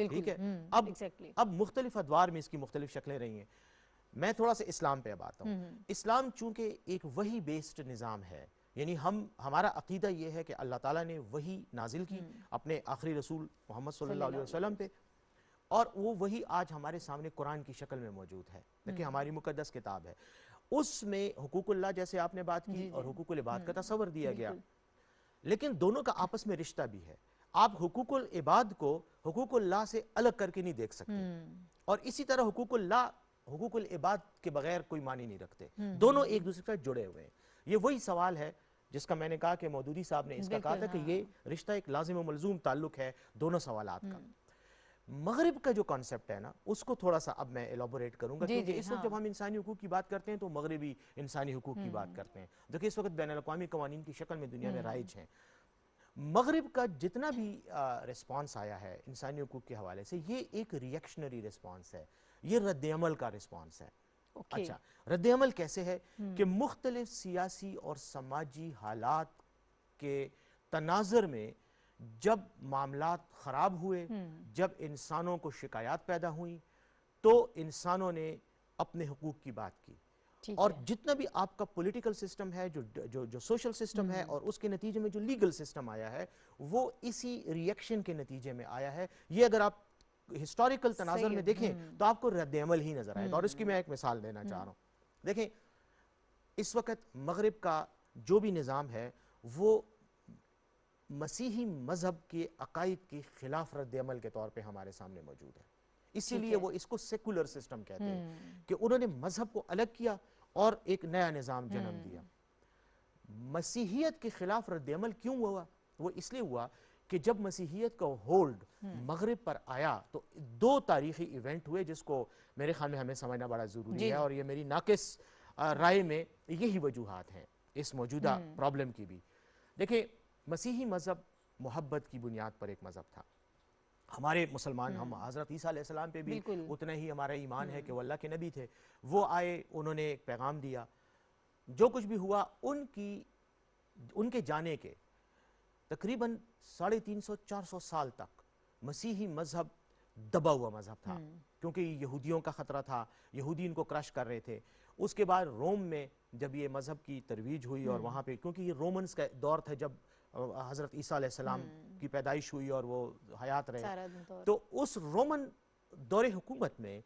ٹھیک ہے. اب مختلف ادوار میں اس کی مختلف شکلیں رہی ہیں. میں تھوڑا سا اسلام پہ اب آتا ہوں. اسلام چونکہ ایک وحی بیسڈ نظام ہے، یعنی ہمارا عقیدہ یہ ہے کہ اللہ تعالیٰ نے وحی نازل کی اپنے آخری رسول محمد صلی اللہ علیہ وسلم پہ، اور وہ وہی آج ہمارے سامنے قرآن کی شکل میں موجود ہے، کہ ہماری مقدس کتاب ہے. اس میں حقوق اللہ جیسے آپ نے بات کی اور حقوق العباد کا تصور دیا گیا، لیکن دونوں کا آپس میں رشتہ بھی ہے. آپ حقوق العباد کو حقوق اللہ سے الگ کر کے نہیں دیکھ سکتے، اور اسی طرح حقوق اللہ حقوق العباد کے بغیر کوئی معنی نہیں رکھتے. دونوں ایک دوسرے کے ساتھ جڑے ہوئے ہیں. یہ وہی سوال ہے جس کا میں نے کہا کہ مودودی صاحب نے اس کا کہا تھا کہ یہ رشتہ ایک لازم و ملزوم تعلق ہے دونوں سوالات کا. مغرب کا جو کانسیپٹ ہے نا، اس کو تھوڑا سا اب میں ایلابوریٹ کروں گا، کیونکہ اس وقت جب ہم انسانی حقوق کی بات کرتے ہیں تو مغربی انسانی حقوق کی بات کرتے ہیں، جو کہ اس وقت بین الاقوامی قوانین کی شکل میں دنیا میں رائج ہیں. مغرب کا جتنا بھی ریسپانس آیا ہے انسانی حقوق کے حوالے سے، یہ ایک ریئیکشنری ریسپانس ہے، یہ رد عمل کا ریسپانس ہے. اچھا، رد عمل کیسے ہے کہ مختلف سیاسی اور سماجی حالات کے تناظر میں جب معاملات خراب ہوئے، جب انسانوں کو شکایات پیدا ہوئیں، تو انسانوں نے اپنے حقوق کی بات کی. اور جتنا بھی آپ کا پولیٹیکل سسٹم ہے، جو سوشل سسٹم ہے، اور اس کے نتیجے میں جو لیگل سسٹم آیا ہے، وہ اسی ریئیکشن کے نتیجے میں آیا ہے. یہ اگر آپ ہسٹوریکل تناظر میں دیکھیں تو آپ کو رد عمل ہی نظر آئے گا. اور اس کی میں ایک مثال دینا چاہ رہا ہوں. دیکھیں، اس وقت مغرب کا جو بھی نظام ہے وہ مسیحی مذہب کے عقائد کے خلاف رد عمل کے طور پہ ہمارے سامنے موجود ہے. اسی لیے وہ اس کو سیکولر سسٹم کہتے ہیں، کہ انہوں نے مذہب کو الگ کیا اور ایک نیا نظام جنم دیا. مسیحیت کے خلاف رد عمل کیوں ہوا؟ وہ اس لیے ہوا کہ جب مسیحیت کا ہولڈ مغرب پر آیا تو دو تاریخی ایونٹ ہوئے جس کو میرے خیال میں ہمیں سمجھنا بڑا ضروری ہے، اور یہ میری ناقص رائے میں یہی وجوہات ہیں اس موجودہ پرابلم کی بھی. دیکھیں، مسیحی مذہب محبت کی بنیاد پر ایک مذہب تھا. ہمارے مسلمان، ہم حضرت عیسیٰ علیہ السلام پہ بھی اتنا ہی ہمارا ایمان ہے کہ وہ اللہ کے نبی تھے. وہ آئے، انہوں نے ایک پیغام دیا. جو کچھ بھی ہوا ان کے جانے کے تقریباً 350-400 سال تک مسیحی مذہب دبا ہوا مذہب تھا، کیونکہ یہودیوں کا خطرہ تھا، یہودی ان کو کرش کر رہے تھے. اس کے بعد روم میں جب یہ مذہب کی ترویج ہوئی، اور وہاں پہ کیونکہ یہ رومنز کا دور تھا جب حضرت عیسیٰ علیہ السلام کی پیدائش ہوئی اور وہ حیات رہے، تو اس رومن دور حکومت میں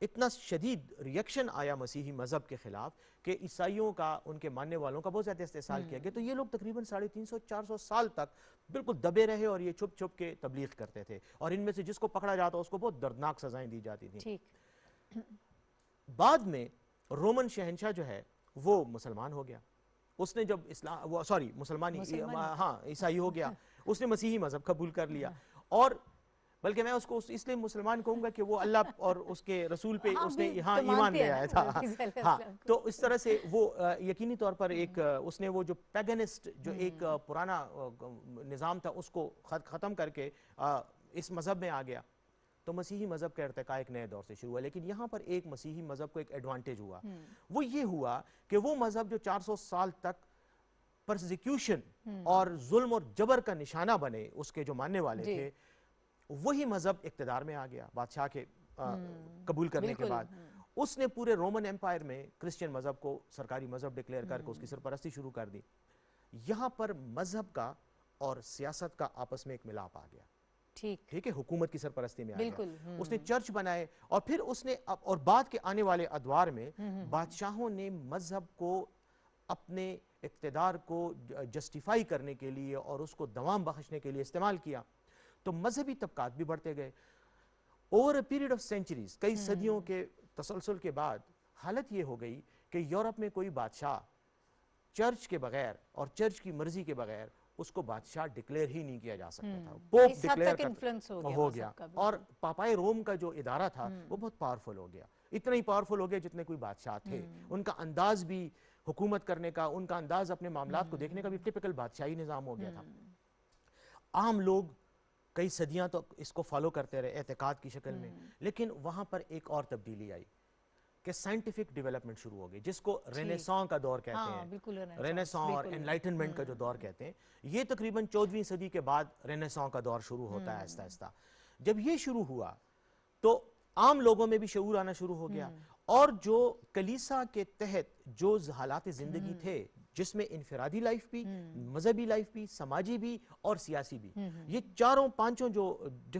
اتنا شدید ریئیکشن آیا مسیحی مذہب کے خلاف کہ عیسائیوں کا، ان کے ماننے والوں کا بہت زیادہ استحصال کیا گیا. تو یہ لوگ تقریباً 350-400 سال تک بالکل دبے رہے، اور یہ چھپ چھپ کے تبلیغ کرتے تھے، اور ان میں سے جس کو پکڑا جاتا اس کو بہت دردناک سزائیں دی جاتی تھیں. بعد میں رومن شہنشاہ جو ہے وہ مسلمان ہو گیا. اس نے جب عیسائی ہو گیا، اس نے مسیحی مذہب قبول کر لیا. اور بلکہ میں اس کو اس لیے مسلمان کہوں گا کہ وہ اللہ اور اس کے رسول پہ اس نے ایمان لے آیا تھا. تو اس طرح سے وہ یقینی طور پر ایک اس نے وہ جو پیگنسٹ جو ایک پرانا نظام تھا اس کو ختم کر کے اس مذہب میں آ گیا. تو مسیحی مذہب کا ارتقاء ایک نئے دور سے شروع ہوا. لیکن یہاں پر ایک مسیحی مذہب کو ایک ایڈوانٹیج ہوا. وہ یہ ہوا کہ وہ مذہب جو 400 سال تک پرسیکیوشن اور ظلم اور جبر کا نشانہ بنے اس کے جو ماننے والے تھے، وہی مذہب اقتدار میں آ گیا بادشاہ کے قبول کرنے کے بعد. اس نے پورے رومن ایمپائر میں کرسچن مذہب کو سرکاری مذہب ڈکلیئر کر کے اس کی سرپرستی شروع کر دی. یہاں پر مذہب کا اور سیاست کا آپس میں ایک ملاپ آ گیا. ٹھیک ہے، حکومت کی سرپرستی میں آ گیا. اس نے چرچ بنائے، اور پھر اس نے اور بعد کے آنے والے ادوار میں بادشاہوں نے مذہب کو اپنے اقتدار کو جسٹیفائی کرنے کے لیے اور اس کو دوام بخشنے کے لیے استعمال کیا. تو مذہبی طبقات بھی بڑھتے گئے. Over a period of centuries, کئی صدیوں کے تسلسل کے بعد حالت یہ ہو گئی کہ یورپ میں کوئی بادشاہ چرچ کے بغیر اور چرچ کی مرضی کے بغیر اس کو بادشاہ ڈکلیئر ہی نہیں کیا جا سکتا تھا. پوپ ڈکلیئر ہو گیا، اور پاپائے روم کا جو ادارہ تھا وہ بہت پاورفل ہو گیا. اتنا ہی پاورفل ہو گیا جتنے کوئی بادشاہ تھے. ان کا انداز بھی حکومت کرنے کا، ان کا انداز اپنے معاملات کو دیکھنے کا بھی ٹپیکل بادشاہی نظام ہو گیا تھا. عام لوگ کئی صدیاں تو اس کو فالو کرتے رہے اعتقاد کی شکل میں. لیکن وہاں پر ایک اور تبدیلی آئی کہ سائنٹیفک ڈیولپمنٹ شروع ہو گئی، جس کو رینیساں کا دور کہتے ہیں. رینیساں اور انلائٹنمنٹ کا جو دور کہتے ہیں، یہ تقریباً 14ویں صدی کے بعد رینیساں کا دور شروع ہوتا ہے آہستہ آہستہ. جب یہ شروع ہوا تو عام لوگوں میں بھی شعور آنا شروع ہو گیا، اور جو کلیسا کے تحت جو حالات زندگی تھے جس میں انفرادی لائف بھی، مذہبی لائف بھی، سماجی بھی اور سیاسی بھی، یہ چاروں پانچوں جو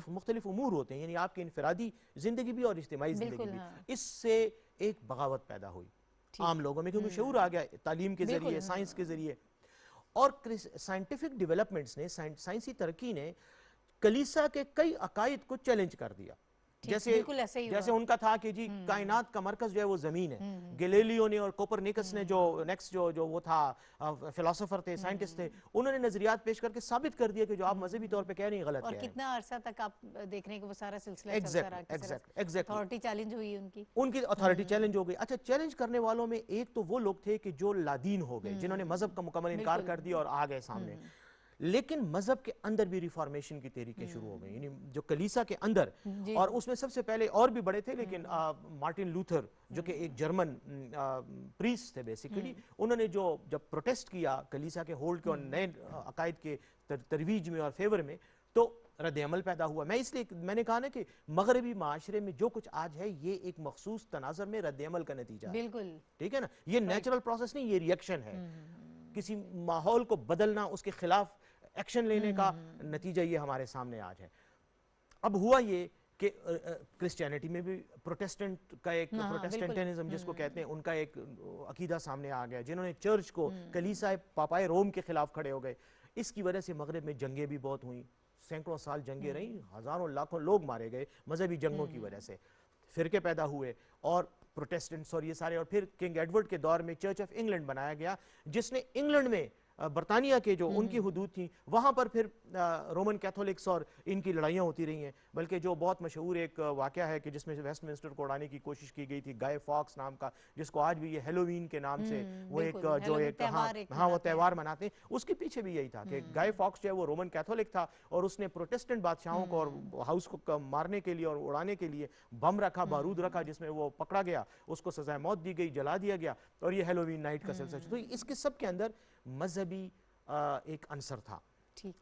مختلف امور ہوتے ہیں، یعنی آپ کی انفرادی زندگی بھی اور اجتماعی زندگی بھی، اس سے ایک بغاوت پیدا ہوئی عام لوگوں میں، کیونکہ شعور آ گیا تعلیم کے ذریعے، سائنس کے ذریعے، اور سائنٹیفک ڈیولپمنٹس نے، سائنسی ترقی نے کلیسا کے کئی عقائد کو چیلنج کر دیا. جیسے ان کا تھا کہ جی کائنات کا مرکز جو ہے وہ زمین ہے. گیلیلیو نے اور کوپرنیکس نے جو وہ تھا فلاسفر تھے، سائنٹسٹ تھے، انہوں نے نظریات پیش کر کے ثابت کر دیا کہ جو آپ مذہبی طور پہ کہہ رہے ہیں غلط ہے. اور کتنا عرصہ تک آپ دیکھ رہے ہیں کہ وہ سارا سلسلہ چلتا رہا، اتھارٹی چیلنج ہوئی ان کی اتھارٹی چیلنج ہو گئی. اچھا، چیلنج کرنے والوں میں ایک تو وہ لوگ تھے کہ جو لادین ہو گئے، جنہوں نے مذہب کا مکمل انکار کر دیا اور آ گئے سامنے. لیکن مذہب کے اندر بھی ریفارمیشن کی تحریکیں شروع ہو گئیں، یعنی جو کلیسا کے اندر، اور اس میں سب سے پہلے اور بھی بڑے تھے، لیکن مارٹن لوتھر جو کہ ایک جرمن پریسٹ تھے بیسیکلی، انہوں نے جب پروٹیسٹ کیا کلیسا کے ہولڈ کے اور نئے عقائد کے ترویج میں اور فیور میں، تو رد عمل پیدا ہوا. میں نے کہا نا کہ مغربی معاشرے میں جو کچھ آج ہے یہ ایک مخصوص تناظر میں رد عمل کا نتیجہ ہے. بالکل ٹھیک ہے نا، یہ نیچرل پروسیس نہیں، یہ ریئیکشن ہے. کسی ماحول کو بدلنا، اس کے خلاف ایکشن لینے کا نتیجہ یہ ہمارے سامنے آج ہے. اب ہوا یہ کہ کرسچینٹی میں بھی پروٹیسٹنٹ کا ایک پروٹیسٹنٹنزم جس کو کہتے ہیں، ان کا ایک عقیدہ سامنے آ گیا، جنہوں نے چرچ کو، کلیسا پاپائے روم کے خلاف کھڑے ہو گئے. اس کی وجہ سے مغرب میں جنگیں بھی بہت ہوئیں، سینکڑوں سال جنگیں رہیں، ہزاروں لاکھوں لوگ مارے گئے مذہبی جنگوں کی وجہ سے. فرقے پیدا ہوئے اور پروٹیسٹنٹس اور یہ سارے، اور پھر کنگ ایڈورڈ کے دور میں چرچ آف انگلینڈ بنایا گیا، جس نے انگلینڈ میں برطانیہ کے جو ان کی حدود تھیں وہاں پر پھر رومن کیتھولکس اور ان کی لڑائیاں ہوتی رہی ہیں. بلکہ جو بہت مشہور ایک واقعہ ہے کہ جس میں ویسٹ منسٹر کو اڑانے کی کوشش کی گئی تھی، گائے فاکس نام کا، جس کو آج بھی یہ ہیلووین کے نام سے وہ ایک وہ تہوار مناتے ہیں، اس کے پیچھے بھی یہی تھا کہ گائے فاکس جو ہے وہ رومن کیتھولک تھا، اور اس نے پروٹیسٹنٹ بادشاہوں کو اور ہاؤس کو مارنے کے لیے اور اڑانے کے لیے بم رکھا، بارود رکھا، جس میں وہ پکڑا گیا، اس کو سزائے موت دی گئی، جلا دیا گیا، اور یہ ہیلووین نائٹ کا سلسلہ. تو اس کے سب کے اندر مذہبی ایک عنصر تھا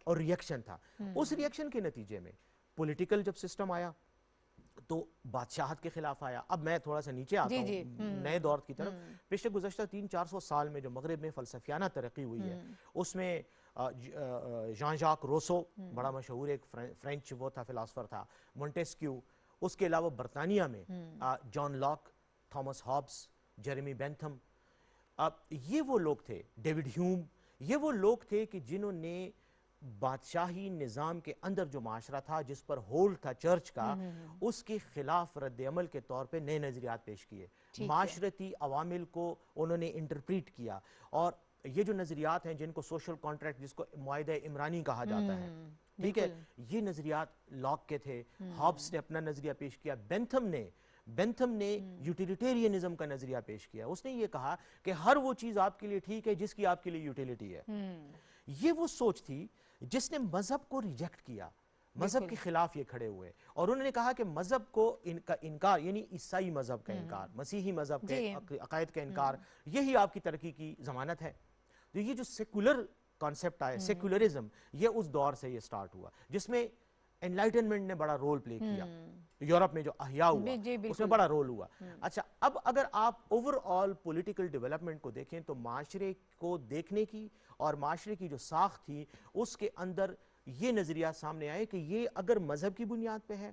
اور ریئیکشن تھا. اس ریئیکشن کے نتیجے میں پولیٹیکل جب سسٹم آیا تو بادشاہت کے خلاف آیا. اب میں تھوڑا سا نیچے آتا ہوں نئے دور کی طرف. پچھلے گزشتہ 300-400 سال میں جو مغرب میں فلسفیانہ ترقی ہوئی ہے، اس میں جان ژاک روسو بڑا مشہور ایک فرینچ وہ تھا، فلاسفر تھا، مونٹیسکیو، اس کے علاوہ برطانیہ میں John Locke, Thomas Hobbes, Jeremy Bentham, یہ وہ لوگ تھے، ڈیوڈ ہیوم، یہ وہ لوگ تھے کہ جنہوں نے بادشاہی نظام کے اندر جو معاشرہ تھا، جس پر ہولڈ تھا چرچ کا، اس کے خلاف رد عمل کے طور پہ نئے نظریات پیش کیے، معاشرتی عوامل کو انہوں نے انٹرپریٹ کیا. اور یہ جو نظریات ہیں جن کو سوشل کانٹریکٹ، جس کو معاہدہ عمرانی کہا جاتا ہے، ٹھیک ہے، یہ نظریات لاک کے تھے. ہابس نے اپنا نظریہ پیش کیا. بینتھم نے یوٹیلیٹیرینزم کا نظریہ پیش کیا. اس نے یہ کہا کہ ہر وہ چیز آپ کے لیے ٹھیک ہے جس کی آپ کے لیے یوٹیلیٹی ہے. یہ وہ سوچ تھی جس نے مذہب کو ریجیکٹ کیا، مذہب کے خلاف یہ کھڑے ہوئے، اور انہوں نے کہا کہ مذہب کو انکار، یعنی عیسائی مذہب کا انکار، مسیحی مذہب کے عقائد کا انکار، یہی آپ کی ترقی کی ضمانت ہے. تو یہ جو سیکولر کانسیپٹ آئے، سیکولرزم، یہ اس دور سے یہ سٹارٹ ہوا، جس میں انلائٹنمنٹ نے بڑا رول پلے کیا. یورپ میں جو احیاء ہوا اس میں بڑا رول ہوا. اچھا، اب اگر آپ اوور آل پولیٹیکل ڈیولپمنٹ کو دیکھیں تو معاشرے کو دیکھنے کی اور معاشرے کی جو ساخت تھی اس کے اندر یہ نظریہ سامنے آئے کہ یہ اگر مذہب کی بنیاد پہ ہے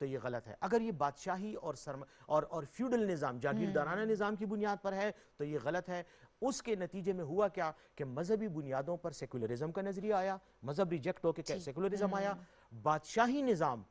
تو یہ غلط ہے، اگر یہ بادشاہی اور فیوڈل نظام، جاگیردارانہ نظام کی بنیاد پر ہے تو یہ غلط ہے. اس کے نتیجے میں ہوا کیا کہ مذہبی بنیادوں پر سیکولرزم کا نظریہ آیا، مذہب ریجیکٹ ہو کے سیکولرزم آیا، بادشاہی نظام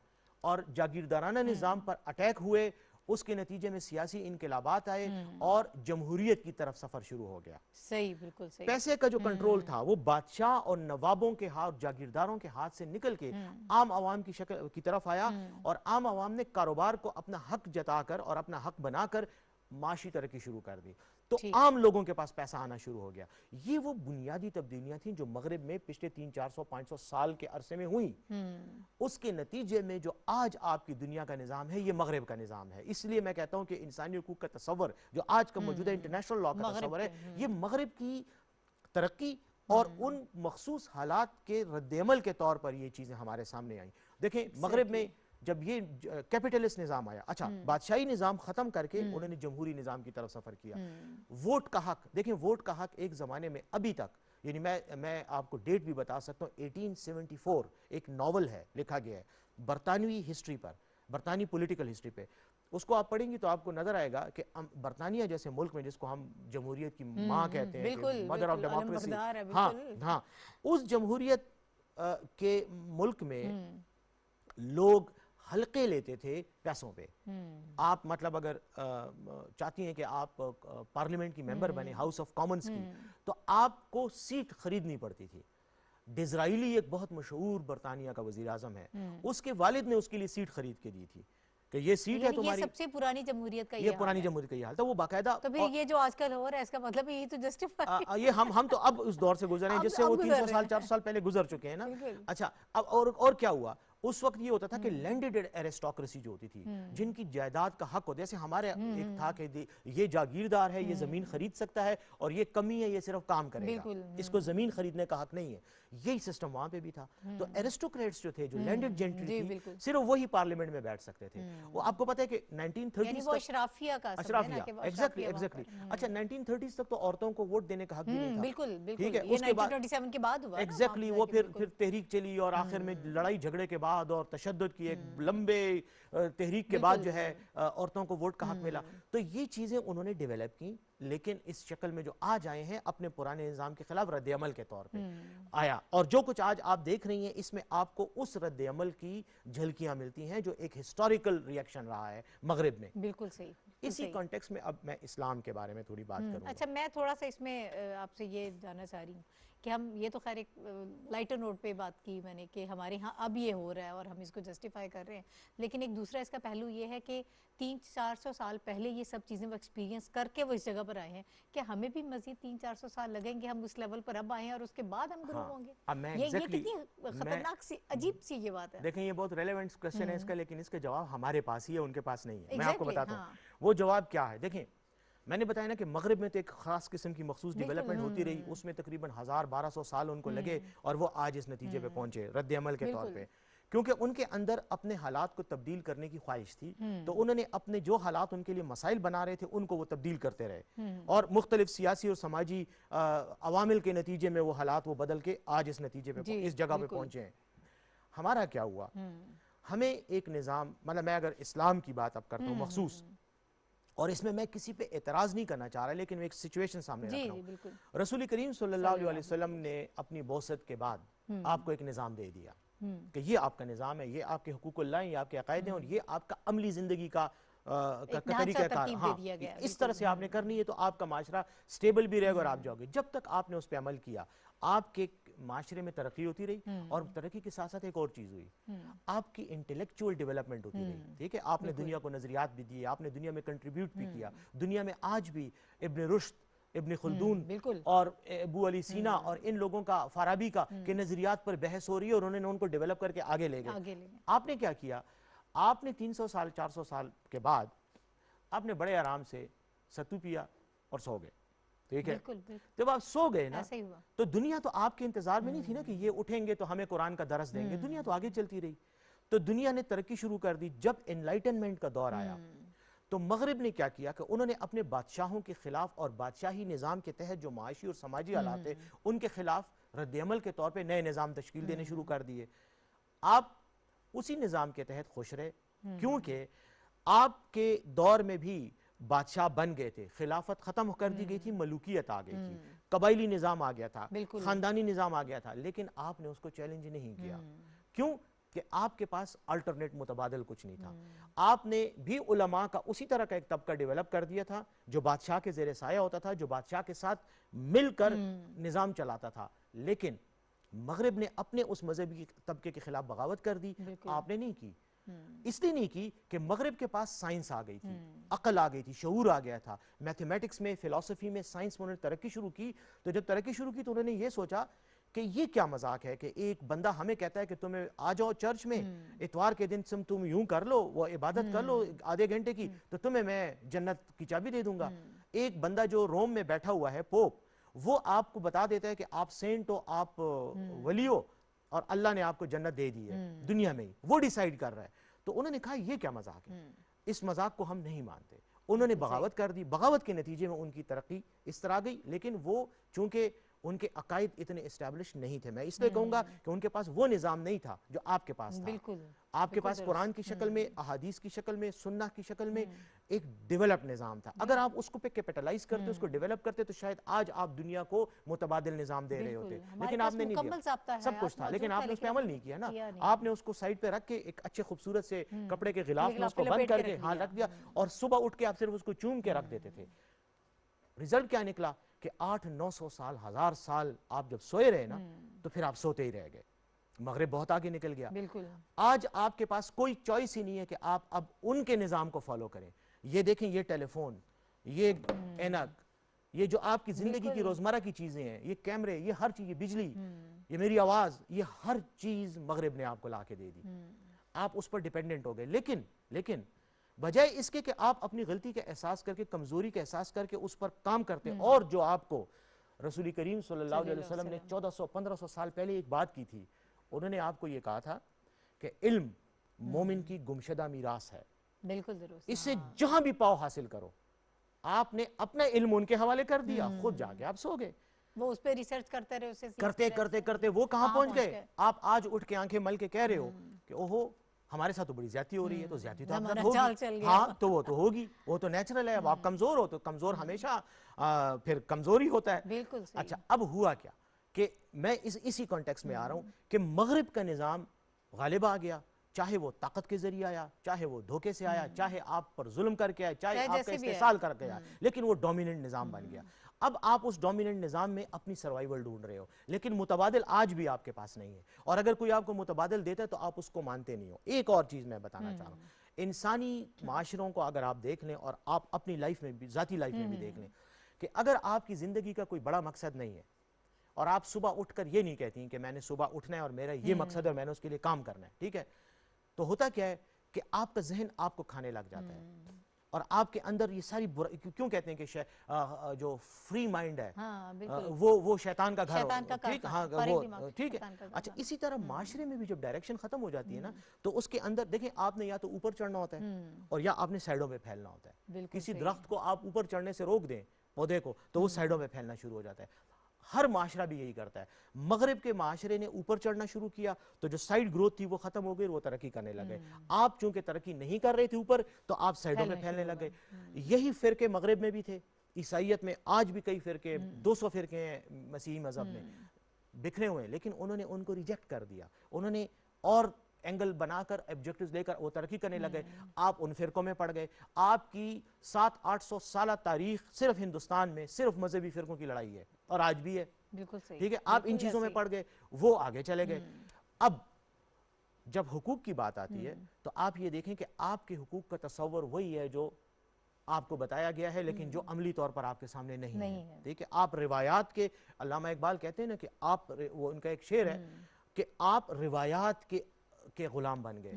اور جاگیردارانہ نظام پر اٹیک ہوئے، اس کے نتیجے میں سیاسی انقلابات آئے اور جمہوریت کی طرف سفر شروع ہو گیا. صحیح، بالکل صحیح. پیسے کا جو کنٹرول تھا وہ بادشاہ اور نوابوں کے ہاتھ، جاگیرداروں کے ہاتھ سے نکل کے عام عوام کی طرف آیا، اور عام عوام نے کاروبار کو اپنا حق جتا کر اور اپنا حق بنا کر معاشی ترقی شروع کر دی. تو عام لوگوں کے پاس پیسہ آنا شروع ہو گیا. یہ وہ بنیادی تبدیلیاں تھیں جو مغرب میں پچھلے 300-400-500 سال کے عرصے میں ہوئیں. اس کے نتیجے میں جو آج آپ کی دنیا کا نظام ہے یہ مغرب کا نظام ہے. اس لیے میں کہتا ہوں کہ انسانی حقوق کا تصور جو آج کا موجودہ انٹرنیشنل لاء کا تصور ہے، یہ مغرب کی ترقی اور ان مخصوص حالات کے رد عمل کے طور پر یہ چیزیں ہمارے سامنے آئیں. دیکھیں، مغرب میں جب یہ کیپٹلسٹ نظام آیا، اچھا بادشاہی نظام ختم کر کے انہوں نے جمہوری نظام کی طرف سفر کیا. ووٹ کا حق، دیکھیں ووٹ کا حق ایک زمانے میں ابھی تک، یعنی میں آپ کو ڈیٹ بھی بتا سکتا ہوں، 1874 ایک ناول ہے لکھا گیا ہے برطانوی ہسٹری پر، برطانوی پولیٹیکل ہسٹری پہ. اس کو آپ پڑھیں گی تو آپ کو نظر آئے گا کہ برطانیہ جیسے ملک میں جس کو ہم جمہوریت کی ماں کہتے ہیں، مدر آف ڈیموکریسی، ہاں اس جمہوریت کے ملک میں لوگ حلقے لیتے تھے پیسوں پہ. آپ مطلب اگر چاہتی ہیں کہ آپ پارلیمنٹ کی ممبر بنے، ہاؤس آف کامنز کی، تو آپ کو سیٹ خریدنی پڑتی تھی. ڈزرائیلی ایک بہت مشہور برطانیہ کا وزیر اعظم ہے، اس کے والد نے اس کے لیے سیٹ خرید کے دی تھی کہ یہ سیٹ ہے تمہاری. یہ سب سے پرانی جمہوریت کا یہ پرانی جمہوریت کا یہ حال تھا. وہ باقاعدہ، تو پھر یہ جو آج کل ہو رہا ہے اس کا مطلب یہ تو جسٹیفائی، یہ ہم تو اب اس دور سے گزرے ہیں جس سے وہ 300 سال 400 سال پہلے گزر چکے ہیں نا. اچھا اب اور کیا ہوا اس وقت؟ یہ ہوتا تھا کہ لینڈڈ ایرسٹوکریسی جو ہوتی تھی، جن کی جائیداد کا حق ہوتا ہے، جیسے ہمارے ایک تھا کہ یہ جاگیردار ہے، یہ زمین خرید سکتا ہے، اور یہ کمی ہے، یہ صرف کام کرے گا، اس کو زمین خریدنے کا حق نہیں ہے. یہی سسٹم وہاں پہ بھی تھا. تو ایرسٹوکریٹس جو تھے، جو لینڈڈ جینٹری تھی، صرف وہی پارلیمنٹ میں بیٹھ سکتے تھے. وہ آپ کو پتہ ہے کہ 1930s تک اشرافیہ کا ایگزیکٹلی. اچھا 1930s تک تو عورتوں کو ووٹ دینے کا حق بھی نہیں تھا. بالکل ٹھیک ہے، اس کے بعد 1927 کے بعد ہوا ایگزیکٹلی وہ پھر تحریک چلی، اور آخر میں لڑائی جھگڑے کے بعد اور تشدد کی ایک لمبے تحریک کے بعد جو ہے عورتوں کو ووٹ کا حق ملا. تو یہ چیزیں انہوں نے ڈیولپ کی، لیکن اس شکل میں جو آج آئے ہیں اپنے پرانے نظام کے خلاف رد عمل کے طور پہ آیا. اور جو کچھ آج آپ دیکھ رہی ہیں اس میں آپ کو اس رد عمل کی جھلکیاں ملتی ہیں جو ایک ہسٹوریکل ریئیکشن رہا ہے مغرب میں. بالکل صحیح. اسی کانٹیکس میں اب میں اسلام کے بارے میں تھوڑی بات کروں گا. اچھا میں تھوڑا سا اس میں آپ سے یہ جاننا چاہ رہی ہوں کہ ہم یہ تو خیر ایک لائٹر نوٹ پہ بات کی میں نے کہ ہمارے ہاں اب یہ ہو رہا ہے اور ہم اس کو جسٹیفائی کر رہے ہیں، لیکن ایک دوسرا اس کا پہلو یہ ہے کہ 300-400 سال پہلے یہ سب چیزیں وہ ایکسپیرینس کر کے وہ اس جگہ پر آئے ہیں، کہ ہمیں بھی مزید 300-400 سال لگیں گے ہم اس لیول پر اب آئے ہیں اور اس کے بعد ہم گرو ہوں گے. یہ کتنی خطرناک سی عجیب سی یہ بات ہے. دیکھیں یہ بہت ریلیونٹ کوسچن ہے اس کا، لیکن اس کا جواب ہمارے پاس ہی ہے، ان کے پاس نہیں ہے. میں آپ کو بتاتا ہوں وہ جواب کیا ہے. دیکھیں میں نے بتایا نا کہ مغرب میں تو ایک خاص قسم کی مخصوص ڈیولپمنٹ ہوتی رہی، اس میں تقریباً 1000-1200 سال ان کو لگے اور وہ آج اس نتیجے پہ پہنچے رد عمل کے طور پہ. کیونکہ ان کے اندر اپنے حالات کو تبدیل کرنے کی خواہش تھی، تو انہوں نے اپنے جو حالات ان کے لیے مسائل بنا رہے تھے ان کو وہ تبدیل کرتے رہے، اور مختلف سیاسی اور سماجی عوامل کے نتیجے میں وہ حالات وہ بدل کے آج اس نتیجے پہ اس جگہ پہ پہنچے ہیں. ہمارا کیا ہوا؟ ہمیں ایک نظام، مطلب میں اگر اسلام کی بات اب کرتا ہوں مخصوص، اور اس میں کسی پہ اعتراض نہیں کرنا چاہ رہا، لیکن میں ایک سچویشن سامنے رکھ رہا ہوں. رسول کریم صلی اللہ علیہ وسلم نے اپنی بعثت کے بعد آپ کو ایک نظام دے دیا کہ یہ آپ کا نظام ہے، یہ آپ کے حقوق اللہ ہیں، یہ آپ کے عقائد ہیں، اور یہ آپ کا عملی زندگی کا طریقہ کار. ہاں اس طرح سے آپ نے کرنی ہے تو آپ کا معاشرہ سٹیبل بھی رہے گا اور آپ جاؤ گے. جب تک آپ نے اس پہ عمل کیا آپ کے معاشرے میں ترقی ہوتی رہی، اور ترقی کے ساتھ ساتھ ایک اور چیز ہوئی، آپ کی انٹلیکچوئل ڈیولپمنٹ ہوتی رہی. ٹھیک ہے، آپ نے دنیا کو نظریات بھی دیے، آپ نے دنیا میں کنٹریبیوٹ بھی کیا. دنیا میں آج بھی ابن رشد، ابن خلدون اور ابو علی سینا اور ان لوگوں کا، فارابی کا، کے نظریات پر بحث ہو رہی ہے، اور انہوں نے ان کو ڈیولپ کر کے آگے لے گئے. آپ نے کیا کیا؟ آپ نے 300 سال 400 سال کے بعد آپ نے بڑے آرام سے ستو پیا اور سو گئے. ٹھیک ہے، جب آپ سو گئے نا تو دنیا تو آپ کے انتظار میں نہیں تھی نا کہ یہ اٹھیں گے تو ہمیں قرآن کا درس دیں گے. دنیا تو آگے چلتی رہی. تو دنیا نے ترقی شروع کر دی. جب انلائٹنمنٹ کا دور آیا تو مغرب نے کیا کیا کہ انہوں نے اپنے بادشاہوں کے خلاف اور بادشاہی نظام کے تحت جو معاشی اور سماجی حالات ہیں ان کے خلاف رد عمل کے طور پہ نئے نظام تشکیل دینے شروع کر دیے. آپ اسی نظام کے تحت خوش رہے، کیونکہ آپ کے دور میں بھی بادشاہ بن گئے تھے، خلافت ختم کر دی گئی تھی، ملوکیت آ گئی تھی، قبائلی نظام آ گیا تھا، خاندانی نظام آ گیا تھا، لیکن آپ نے اس کو چیلنج نہیں کیا. کیوں؟ کہ آپ کے پاس الٹرنیٹ متبادل کچھ نہیں تھا. آپ نے بھی علماء کا اسی طرح کا ایک طبقہ ڈیولپ کر دیا تھا جو بادشاہ کے زیر سایہ ہوتا تھا، جو بادشاہ کے ساتھ مل کر نظام چلاتا تھا. لیکن مغرب نے اپنے اس مذہبی طبقے کے خلاف بغاوت کر دی. آپ نے نہیں کی. اس لیے نہیں کی کہ مغرب کے پاس سائنس آ گئی تھی، عقل آ گئی تھی، شعور آ گیا تھا. میتھمیٹکس میں، فلسفی میں، سائنس میں انہوں نے ترقی شروع کی. تو جب ترقی شروع کی تو انہوں نے یہ سوچا کہ یہ کیا مذاق ہے کہ ایک بندہ ہمیں کہتا ہے کہ تمہیں آ جاؤ چرچ میں اتوار کے دن تم یوں کر لو، وہ عبادت کر لو آدھے گھنٹے کی، تو تمہیں میں جنت کی چابی دے دوں گا. ایک بندہ جو روم میں بیٹھا ہوا ہے، پوپ، وہ آپ کو بتا دیتا ہے کہ آپ سینٹ ہو، آپ ولی ہو، اور اللہ نے آپ کو جنت دے دی ہے دنیا میں ہی، وہ ڈیسائیڈ کر رہا ہے. تو انہوں نے کہا یہ کیا مذاق ہے، اس مذاق کو ہم نہیں مانتے. انہوں نے بغاوت کر دی. بغاوت کے نتیجے میں ان کی ترقی اس طرح گئی، لیکن وہ چونکہ ان کے عقائد اتنے اسٹیبلش نہیں تھے. میں اس لیے کہوں گا کہ ان کے پاس وہ نظام نہیں تھا جو آپ کے پاس تھا. بالکل آپ کے پاس قرآن کی شکل میں، احادیث کی شکل میں، سنہ کی شکل میں ایک ڈیولپ نظام تھا. اگر آپ اس کو پہ کیپٹلائز کرتے، اس کو ڈیولپ کرتے، تو شاید آج آپ دنیا کو متبادل نظام دے رہے ہوتے. لیکن آپ نے نہیں دیا. سب کچھ تھا لیکن آپ نے اس پہ عمل نہیں کیا نا. آپ نے اس کو سائڈ پہ رکھ کے ایک اچھے خوبصورت سے کپڑے کے غلاف میں اس کو بند کر کے ہاں رکھ دیا، اور صبح اٹھ کے آپ صرف اس کو چوم کے رکھ دیتے تھے. رزلٹ کیا نکلا کہ 800-900 سال، 1000 سال آپ جب سوئے رہے نا تو پھر آپ سوتے ہی رہ گئے. مغرب بہت آگے نکل گیا. بالکل آج آپ کے پاس کوئی چوائس ہی نہیں ہے کہ آپ اب ان کے نظام کو فالو کریں. یہ دیکھیں، یہ ٹیلی فون، یہ اینک، یہ جو آپ کی زندگی کی روزمرہ کی چیزیں ہیں، یہ کیمرے، یہ ہر چیز، یہ بجلی، یہ میری آواز، یہ ہر چیز مغرب نے آپ کو لا کے دے دی. آپ اس پر ڈیپینڈنٹ ہو گئے. لیکن بجائے اس کے کہ آپ اپنی غلطی کا احساس کر کے، کمزوری کا احساس کر کے اس پر کام کرتے، اور جو آپ کو رسول کریم صلی اللہ علیہ وسلم نے 1400-1500 سال پہلے ایک بات کی تھی. انہوں نے آپ کو یہ کہا تھا کہ علم مومن کی گمشدہ میراث ہے. بالکل درست. اس سے جہاں بھی پاؤ حاصل کرو. آپ نے اپنا علم ان کے حوالے کر دیا، خود جا کے آپ سو گئے. وہ اس پہ ریسرچ کرتے رہے، اسے کرتے وہ کہاں پہنچ گئے. آپ آج اٹھ کے آنکھیں مل کے کہہ رہے ہو کہ اوہو ہمارے ساتھ تو بڑی زیادتی ہو رہی ہے. تو زیادتی تو آپ ساتھ ہوگی. ہاں تو وہ تو ہوگی، وہ تو نیچرل ہے. اب آپ کمزور ہو تو کمزور ہمیشہ پھر کمزوری ہوتا ہے. بالکل. اچھا، اب ہوا کیا کہ میں اسی کانٹیکس میں آ رہا ہوں کہ مغرب کا نظام غالب آ گیا. چاہے وہ طاقت کے ذریعے آیا، چاہے وہ دھوکے سے آیا، چاہے آپ پر ظلم کر کے آیا، چاہے آپ کا استحصال کر کے آیا، لیکن وہ ڈومیننٹ نظام بن گیا. اب آپ اس ڈومیننٹ نظام میں اپنی سروائیول ڈھونڈ رہے ہو، لیکن متبادل آج بھی آپ کے پاس نہیں ہے. اور اگر کوئی آپ کو متبادل دیتا ہے تو آپ اس کو مانتے نہیں ہو. ایک اور چیز میں بتانا چاہ رہا ہوں، انسانی معاشروں کو اگر آپ دیکھ لیں، اور آپ اپنی لائف میں بھی، ذاتی لائف میں بھی دیکھ لیں، کہ اگر آپ کی زندگی کا کوئی بڑا مقصد نہیں ہے، اور آپ صبح اٹھ کر یہ نہیں کہتی کہ میں نے صبح اٹھنا ہے اور میرا یہ مقصد ہے اور میں نے اس کے لیے کام کرنا ہے، ٹھیک ہے، تو ہوتا کیا ہے کہ آپ کا ذہن آپ کو کھانے لگ جاتا ہے. اور آپ کے اندر یہ ساری کیوں کہتے ہیں کہ جو فری مائنڈ ہے وہ شیطان کا گھر ہے. ٹھیک، ہاں وہ ٹھیک ہے. اچھا، اسی طرح معاشرے میں بھی جب ڈائریکشن ختم ہو جاتی ہے نا، تو اس کے اندر دیکھیں، آپ نے یا تو اوپر چڑھنا ہوتا ہے اور یا آپ نے سائڈوں پہ پھیلنا ہوتا ہے. کسی درخت کو آپ اوپر چڑھنے سے روک دیں، پودے کو، تو وہ سائڈوں پہ پھیلنا شروع ہو جاتا ہے. ہر معاشرہ بھی یہی کرتا ہے. مغرب کے معاشرے نے اوپر چڑھنا شروع کیا تو جو سائیڈ گروتھ تھی وہ ختم ہو گئی، وہ ترقی کرنے لگے. آپ چونکہ ترقی نہیں کر رہے تھے اوپر، تو آپ سائیڈوں پہ پھیلنے لگ گئے. یہی فرقے مغرب میں بھی تھے. عیسائیت میں آج بھی کئی فرقے، 200 فرقے ہیں مسیحی مذہب میں، بکھرے ہوئے ہیں، لیکن انہوں نے ان کو ریجیکٹ کر دیا. انہوں نے اور اینگل بنا کر، آبجیکٹیوز لے کر وہ ترقی کرنے لگے. آپ ان فرقوں میں پڑ گئے. آپ کی 700-800 سالہ تاریخ صرف ہندوستان میں صرف مذہبی فرقوں کی لڑائی ہے، اور آج بھی ہے. بالکل صحیح. ٹھیک ہے، آپ ان چیزوں میں پڑ گئے، وہ آگے چلے گئے. اب جب حقوق کی بات آتی ہے تو آپ یہ دیکھیں کہ آپ کے حقوق کا تصور وہی ہے جو آپ کو بتایا گیا ہے، لیکن جو عملی طور پر آپ کے سامنے نہیں ہے. ٹھیک ہے، آپ روایات کے، علامہ اقبال کہتے ہیں نا کہ آپ، وہ ان کا ایک شعر ہے کہ آپ روایات کے غلام بن گئے،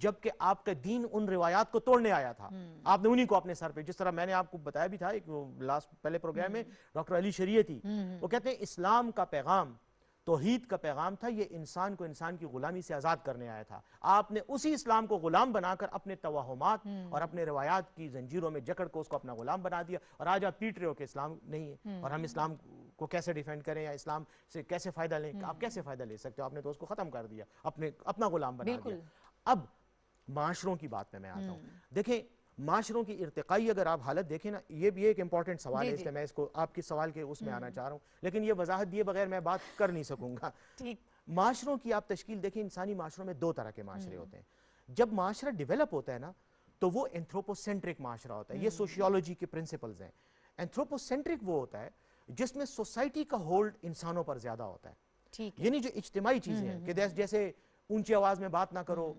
جبکہ آپ کا دین ان روایات کو توڑنے آیا تھا. آپ نے انہی کو اپنے سر پہ، جس طرح میں نے آپ کو بتایا بھی تھا ایک لاسٹ پہلے پروگرام میں، ڈاکٹر علی شریعتی، وہ کہتے ہیں اسلام کا پیغام، توحید کا پیغام تھا، یہ انسان کو انسان کی غلامی سے آزاد کرنے آیا تھا. آپ نے اسی اسلام کو غلام بنا کر اپنے توہمات اور اپنے روایات کی زنجیروں میں جکڑ کو اس کو اپنا غلام بنا دیا. اور آج آپ پیٹ رہے ہو کہ اسلام نہیں ہے، اور ہم اسلام کو کیسے ڈیفینڈ کریں یا اسلام سے کیسے فائدہ لیں. آپ کیسے فائدہ لے سکتے ہو؟ آپ نے تو اس کو ختم کر دیا، اپنا غلام بنا دیا. اب معاشروں کی بات میں آتا ہوں. دیکھیں، معاشروں کی ارتقائی اگر آپ حالت دیکھیں نا، یہ بھی ایک امپورٹنٹ سوال ہے، اس لیے میں اس کو آپ کی سوال کے اس میں آنا چاہ رہا ہوں، لیکن یہ وضاحت دیے بغیر میں بات کر نہیں سکوں گا. معاشروں کی آپ تشکیل دیکھیں، انسانی معاشروں میں 2 طرح کے معاشرے ہوتے ہیں. جب معاشرہ ڈیولپ ہوتا ہے نا تو وہ اینتھروپوسینٹرک معاشرہ ہوتا ہے. یہ سوشیولوجی کے پرنسپلز ہیں. اینتھروپوسینٹرک وہ ہوتا ہے جس میں سوسائٹی کا ہولڈ انسانوں پر زیادہ ہوتا ہے. یعنی جو اجتماعی چیزیں ہیں کہ جیسے اونچی آواز میں بات نہ کرو،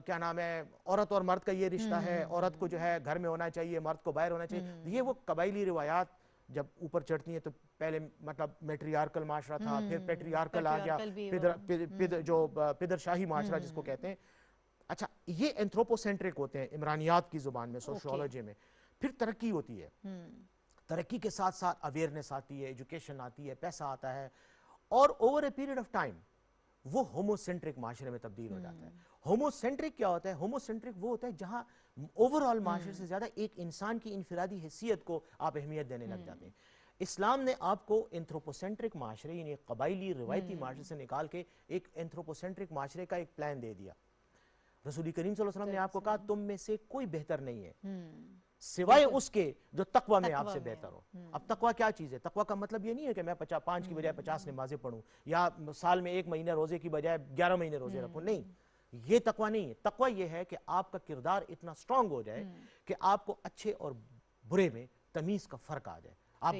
کیا نام ہے، عورت اور مرد کا یہ رشتہ ہے، عورت کو جو ہے گھر میں ہونا چاہیے، مرد کو باہر ہونا چاہیے. یہ وہ قبائلی روایات جب اوپر چڑھتی ہیں تو پہلے مطلب میٹریارکل معاشرہ تھا، پھر پیٹریارکل آ گیا، جو پدر شاہی معاشرہ جس کو کہتے ہیں. اچھا، یہ اینتھروپوسینٹرک ہوتے ہیں عمرانیات کی زبان میں، سوشیولوجی میں. پھر ترقی ہوتی ہے، ترقی کے ساتھ ساتھ اویئرنیس آتی ہے، ایجوکیشن آتی ہے، پیسہ آتا ہے، اور over a period of time وہ ہوموسینٹرک معاشرے میں تبدیل ہو جاتا ہے. ہوموسینٹرک کیا ہوتا ہے؟ ہوموسینٹرک وہ ہوتا ہے جہاں اوور آل معاشرے سے زیادہ ایک انسان کی انفرادی حیثیت کو آپ اہمیت دینے لگ جاتے ہیں. اسلام نے آپ کو انتھروپوسینٹرک معاشرے یعنی قبائلی روایتی معاشرے سے نکال کے ایک انتھروپوسینٹرک معاشرے کا ایک پلان دے دیا. رسول کریم صلی اللہ علیہ وسلم نے آپ کو کہا تم میں سے کوئی بہتر نہیں ہے سوائے اس کے جو تقوی میں آپ سے بہتر ہو. اب تقوی کیا چیز ہے؟ تقوی کا مطلب یہ نہیں ہے کہ میں 5 کی بجائے 50 نمازیں پڑھوں یا سال میں 1 مہینہ روزے کی بجائے 11 مہینے روزے رکھوں. نہیں، یہ تقوی نہیں ہے. تقوی یہ ہے کہ آپ کا کردار اتنا سٹرونگ ہو جائے کہ آپ کو اچھے اور برے میں تمیز کا فرق آ جائے. آپ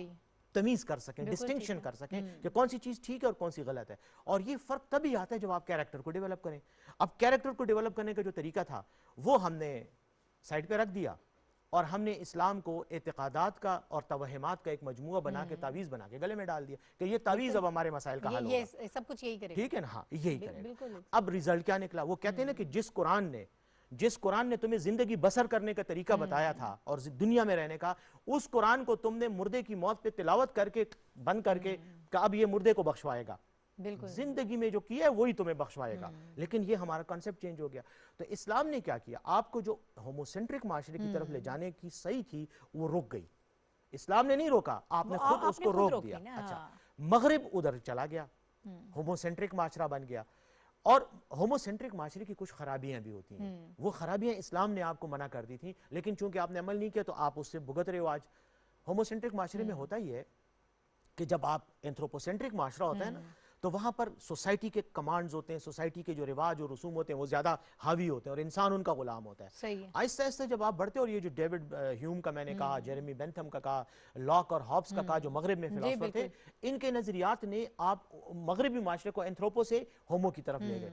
تمیز کر سکیں، ڈسٹنکشن کر سکیں کہ کون سی چیز ٹھیک ہے اور کون سی غلط ہے. اور یہ فرق تبھی آتا ہے جب آپ کیریکٹر کو ڈیولپ کریں. اب کیریکٹر کو ڈیولپ کرنے کا جو طریقہ تھا وہ ہم نے سائڈ پہ رکھ دیا اور ہم نے اسلام کو اعتقادات کا اور توہمات کا ایک مجموعہ بنا کے تعویذ بنا کے گلے میں ڈال دیا کہ یہ تعویذ اب ہمارے مسائل کا حل ہوگا. سب کچھ یہی کرے گا. ٹھیک ہے نا؟ ہاں یہی کرے گا. اب ریزلٹ کیا نکلا؟ وہ کہتے ہیں نا کہ جس قرآن نے تمہیں زندگی بسر کرنے کا طریقہ بتایا تھا اور دنیا میں رہنے کا، اس قرآن کو تم نے مردے کی موت پہ تلاوت کر کے بند کر کے کہ اب یہ مردے کو بخشوائے گا. زندگی میں جو کیا ہے وہی تمہیں بخشوائے گا. لیکن یہ ہمارا کانسیپٹ چینج ہو گیا. تو اسلام نے کیا کیا؟ آپ کو جو ہوموسینٹرک معاشرے کی طرف لے جانے کی صحیح تھی وہ رک گئی. اسلام نے نہیں روکا، آپ نے خود اس کو روک دیا. اچھا، مغرب ادھر چلا گیا، ہوموسینٹرک معاشرہ بن گیا. اور ہوموسینٹرک معاشرے کی کچھ خرابیاں بھی ہوتی ہیں. وہ خرابیاں اسلام نے آپ کو منع کر دی تھیں، لیکن چونکہ آپ نے عمل نہیں کیا تو آپ اس سے بھگت رہے ہو. آج ہوموسینٹرک معاشرے میں ہوتا ہی ہے کہ جب آپ اینتھروپوسینٹرک معاشرہ ہوتا ہے نا تو وہاں پر سوسائٹی کے کمانڈز ہوتے ہیں، سوسائٹی کے جو رواج اور رسوم ہوتے ہیں وہ زیادہ حاوی ہوتے ہیں اور انسان ان کا غلام ہوتا ہے. آہستہ آہستہ جب آپ بڑھتے، اور یہ جو ڈیوڈ ہیوم کا میں نے کہا، جیرمی بینتھم کا کہا، لاک اور ہابس کا کہا، جو مغرب میں فلاسفر تھے، ان کے نظریات نے آپ مغربی معاشرے کو اینتھروپو سے ہومو کی طرف لے گئے.